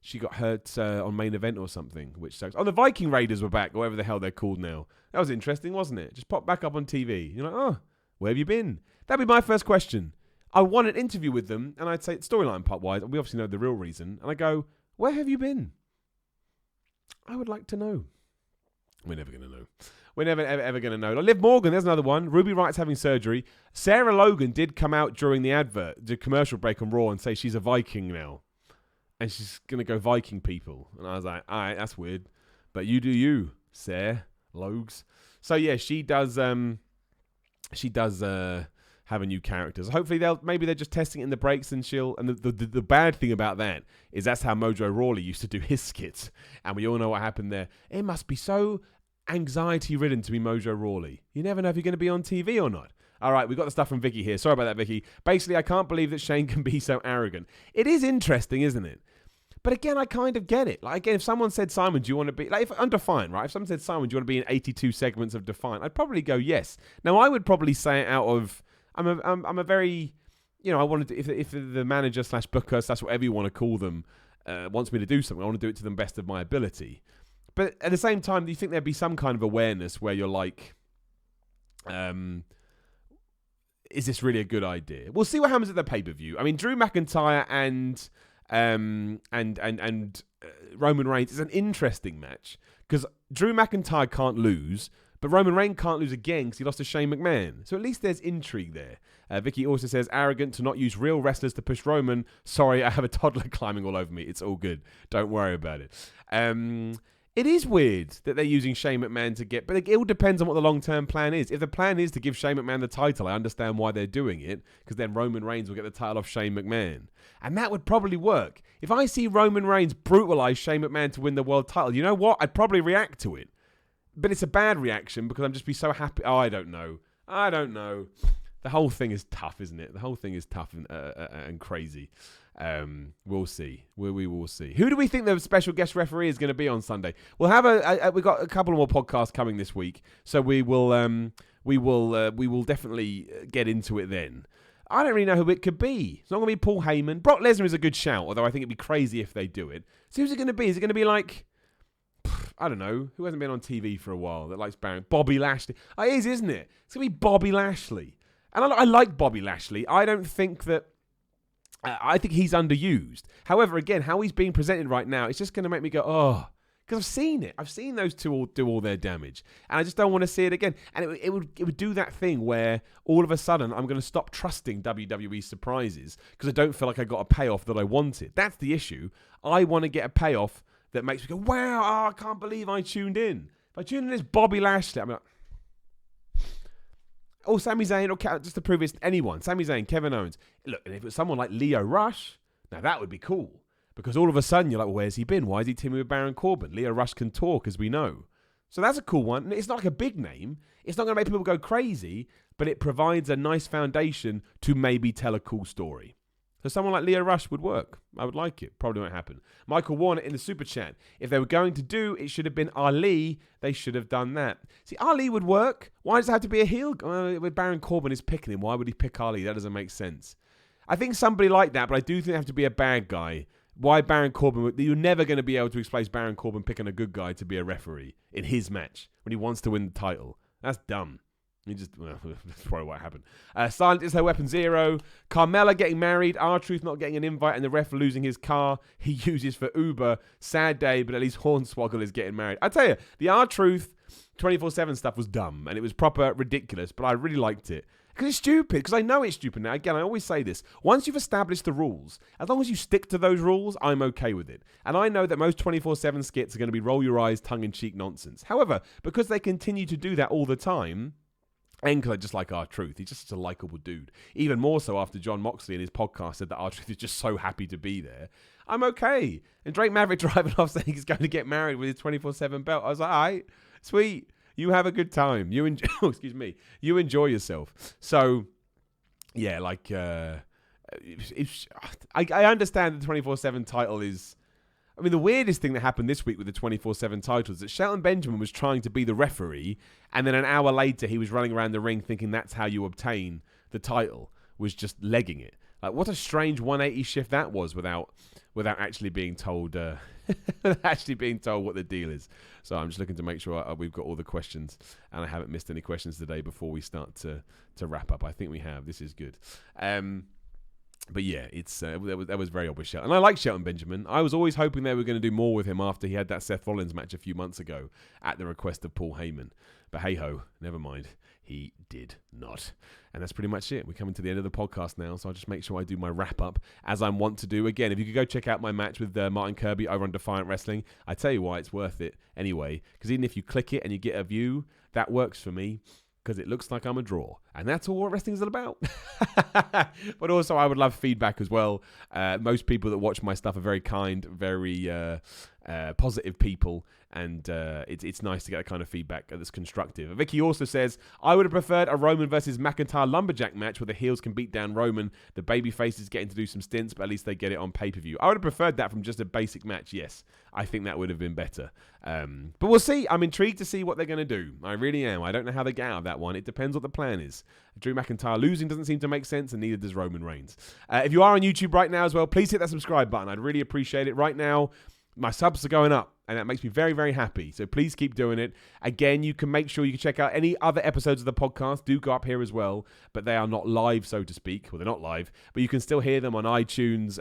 She got hurt on main event or something, which sucks. Oh, the Viking Raiders were back, or whatever the hell they're called now. That was interesting, wasn't it? Just popped back up on TV. You're like, oh, where have you been? That'd be my first question. I want an interview with them, and I'd say storyline part-wise, we obviously know the real reason, and I go, where have you been? I would like to know. We're never going to know. We're never, ever going to know. Like Liv Morgan, there's another one. Ruby Riot's having surgery. Sarah Logan did come out during the commercial break on Raw and say she's a Viking now. And she's going to go Viking people. And I was like, all right, that's weird. But you do you, Sarah Logs. So yeah, she does have a new character. So hopefully maybe they're just testing it in the breaks, and the bad thing about that is that's how Mojo Rawley used to do his skits. And we all know what happened there. It must be so anxiety-ridden to be Mojo Rawley. You never know if you're going to be on TV or not. All right, we've got the stuff from Vicky here. Sorry about that, Vicky. Basically, I can't believe that Shane can be so arrogant. It is interesting, isn't it? But again, I kind of get it. Like, again, if someone said, Simon, do you want to be... Like, if I'm Defiant, right? If someone said, Simon, do you want to be in 82 segments of Defiant? I'd probably go yes. Now, I would probably say it out of... I'm a very... I wanted to... If the manager / booker / whatever you want to call them wants me to do something, I want to do it to the best of my ability. But at the same time, do you think there'd be some kind of awareness where you're like... is this really a good idea? We'll see what happens at the pay-per-view. I mean, Drew McIntyre and Roman Reigns is an interesting match because Drew McIntyre can't lose, but Roman Reigns can't lose again because he lost to Shane McMahon. So at least there's intrigue there. Vicky also says, arrogant to not use real wrestlers to push Roman. Sorry, I have a toddler climbing all over me. It's all good. Don't worry about it. It is weird that they're using Shane McMahon to get... But it all depends on what the long-term plan is. If the plan is to give Shane McMahon the title, I understand why they're doing it, because then Roman Reigns will get the title off Shane McMahon. And that would probably work. If I see Roman Reigns brutalize Shane McMahon to win the world title, you know what? I'd probably react to it. But it's a bad reaction because I'm just be so happy. Oh, I don't know. The whole thing is tough, isn't it? The whole thing is tough and crazy. We'll see. We will see. Who do we think the special guest referee is going to be on Sunday? We'll have we've got a couple more podcasts coming this week, so we will definitely get into it then. I don't really know who it could be. It's not going to be Paul Heyman. Brock Lesnar is a good shout, although I think it'd be crazy if they do it. So who's it going to be? Is it going to be like, I don't know, who hasn't been on TV for a while that likes Baron? Bobby Lashley. Oh, it is, isn't it? It's going to be Bobby Lashley. And I like Bobby Lashley. I don't think that... I think he's underused. However, again, how he's being presented right now, it's just going to make me go, oh... Because I've seen it. I've seen those two all do all their damage. And I just don't want to see it again. And it would do that thing where all of a sudden I'm going to stop trusting WWE surprises because I don't feel like I got a payoff that I wanted. That's the issue. I want to get a payoff that makes me go, wow, I can't believe I tuned in. If I tuned in as Bobby Lashley, I'm like... Or Sami Zayn, or just to prove it's anyone. Sami Zayn, Kevin Owens. Look, and if it was someone like Leo Rush, now that would be cool. Because all of a sudden, you're like, well, where's he been? Why is he teaming with Baron Corbin? Leo Rush can talk, as we know. So that's a cool one. It's not like a big name. It's not going to make people go crazy, but it provides a nice foundation to maybe tell a cool story. So someone like Leo Rush would work. I would like it. Probably won't happen. Michael Warner in the Super Chat. If they were going to do, it should have been Ali. They should have done that. See, Ali would work. Why does it have to be a heel? When Baron Corbin is picking him, why would he pick Ali? That doesn't make sense. I think somebody like that, but I do think they have to be a bad guy. Why Baron Corbin? You're never going to be able to explain Baron Corbin picking a good guy to be a referee in his match when he wants to win the title. That's dumb. That's probably what happened. Silent is her weapon 0. Carmella getting married. R-Truth not getting an invite and the ref losing his car he uses for Uber. Sad day, but at least Hornswoggle is getting married. I tell you, the R-Truth 24/7 stuff was dumb and it was proper ridiculous, but I really liked it. Because it's stupid. Because I know it's stupid now. Again, I always say this. Once you've established the rules, as long as you stick to those rules, I'm okay with it. And I know that most 24/7 skits are going to be roll your eyes, tongue-in-cheek nonsense. However, because they continue to do that all the time, and because I just like R-Truth, he's just such a likeable dude. Even more so after John Moxley in his podcast said that R-Truth is just so happy to be there. I'm okay. And Drake Maverick driving off saying he's going to get married with his 24/7 belt. I was like, all right, sweet. You have a good time. You enjoy. Excuse me. You enjoy yourself. So, yeah, like I understand the 24/7 title is. I mean, the weirdest thing that happened this week with the 24/7 title is that Shelton Benjamin was trying to be the referee, and then an hour later he was running around the ring thinking that's how you obtain the title. Was just legging it. Like, what a strange 180 shift that was without actually being told. Actually being told what the deal is. So I'm just looking to make sure we've got all the questions and I haven't missed any questions today before we start to wrap up. I think we have. This is good. But yeah, it's that was very odd with Shelton. And I like Shelton Benjamin. I was always hoping they were going to do more with him after he had that Seth Rollins match a few months ago at the request of Paul Heyman. But hey-ho, never mind. He did not. And that's pretty much it. We're coming to the end of the podcast now, so I'll just make sure I do my wrap-up as I want to do. Again, if you could go check out my match with Martin Kirby over on Defiant Wrestling, I tell you why, it's worth it anyway. Because even if you click it and you get a view, that works for me. Because it looks like I'm a draw. And that's all what wrestling is all about. But also, I would love feedback as well. Most people that watch my stuff are very kind, very positive people. And it's nice to get that kind of feedback that's constructive. Vicky also says, I would have preferred a Roman versus McIntyre Lumberjack match where the heels can beat down Roman. The babyface is getting to do some stints, but at least they get it on pay-per-view. I would have preferred that from just a basic match, yes. I think that would have been better. But we'll see. I'm intrigued to see what they're going to do. I really am. I don't know how they get out of that one. It depends what the plan is. Drew McIntyre losing doesn't seem to make sense, and neither does Roman Reigns. If you are on YouTube right now as well, please hit that subscribe button. I'd really appreciate it. Right now, my subs are going up, and that makes me very, very happy. So please keep doing it. Again, you can make sure you can check out any other episodes of the podcast. Do go up here as well, but they are not live, so to speak. Well, they're not live, but you can still hear them on iTunes,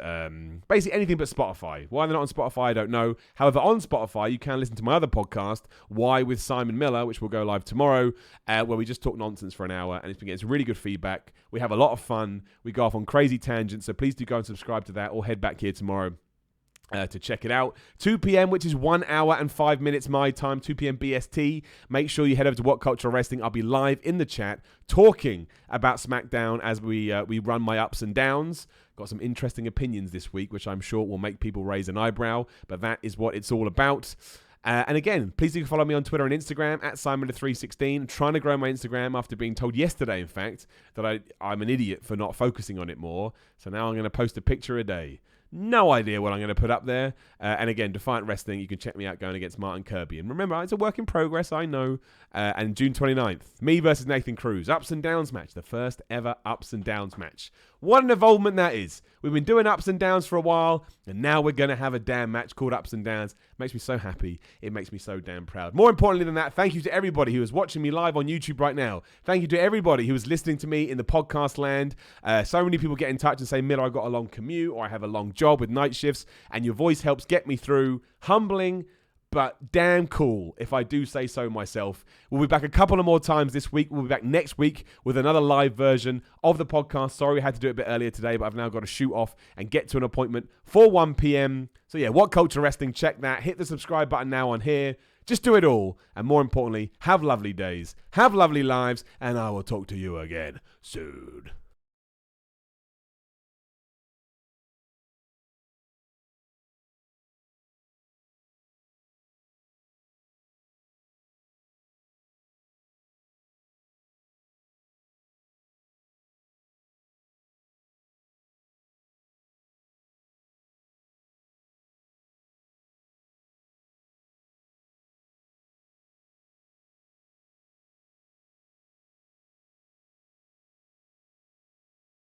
basically anything but Spotify. Why they're not on Spotify, I don't know. However, on Spotify, you can listen to my other podcast, Why with Simon Miller, which will go live tomorrow, where we just talk nonsense for an hour, and it's been getting some really good feedback. We have a lot of fun. We go off on crazy tangents, so please do go and subscribe to that, or head back here tomorrow to check it out. 2 p.m., which is 1 hour and 5 minutes my time, 2 p.m. BST. Make sure you head over to What Cultural Wrestling. I'll be live in the chat talking about SmackDown as we run my ups and downs. Got some interesting opinions this week, which I'm sure will make people raise an eyebrow, but that is what it's all about. And again, please do follow me on Twitter and Instagram at Simon316. I'm trying to grow my Instagram after being told yesterday, in fact, that I'm an idiot for not focusing on it more. So now I'm going to post a picture a day. No idea what I'm going to put up there. And again, Defiant Wrestling, you can check me out going against Martin Kirby. And remember, it's a work in progress, I know. And June 29th, me versus Nathan Cruz. Ups and downs match. The first ever ups and downs match. What an involvement that is. We've been doing ups and downs for a while, and now we're going to have a damn match called Ups and Downs. It makes me so happy. It makes me so damn proud. More importantly than that, thank you to everybody who is watching me live on YouTube right now. Thank you to everybody who is listening to me in the podcast land. So many people get in touch and say, Miller, I've got a long commute, or I have a long job with night shifts, and your voice helps get me through. Humbling, but damn cool, if I do say so myself. We'll be back a couple of more times this week. We'll be back next week with another live version of the podcast. Sorry we had to do it a bit earlier today, but I've now got to shoot off and get to an appointment for 1 p.m. So yeah, What Culture Wrestling, check that. Hit the subscribe button now on here. Just do it all. And more importantly, have lovely days, have lovely lives, and I will talk to you again soon.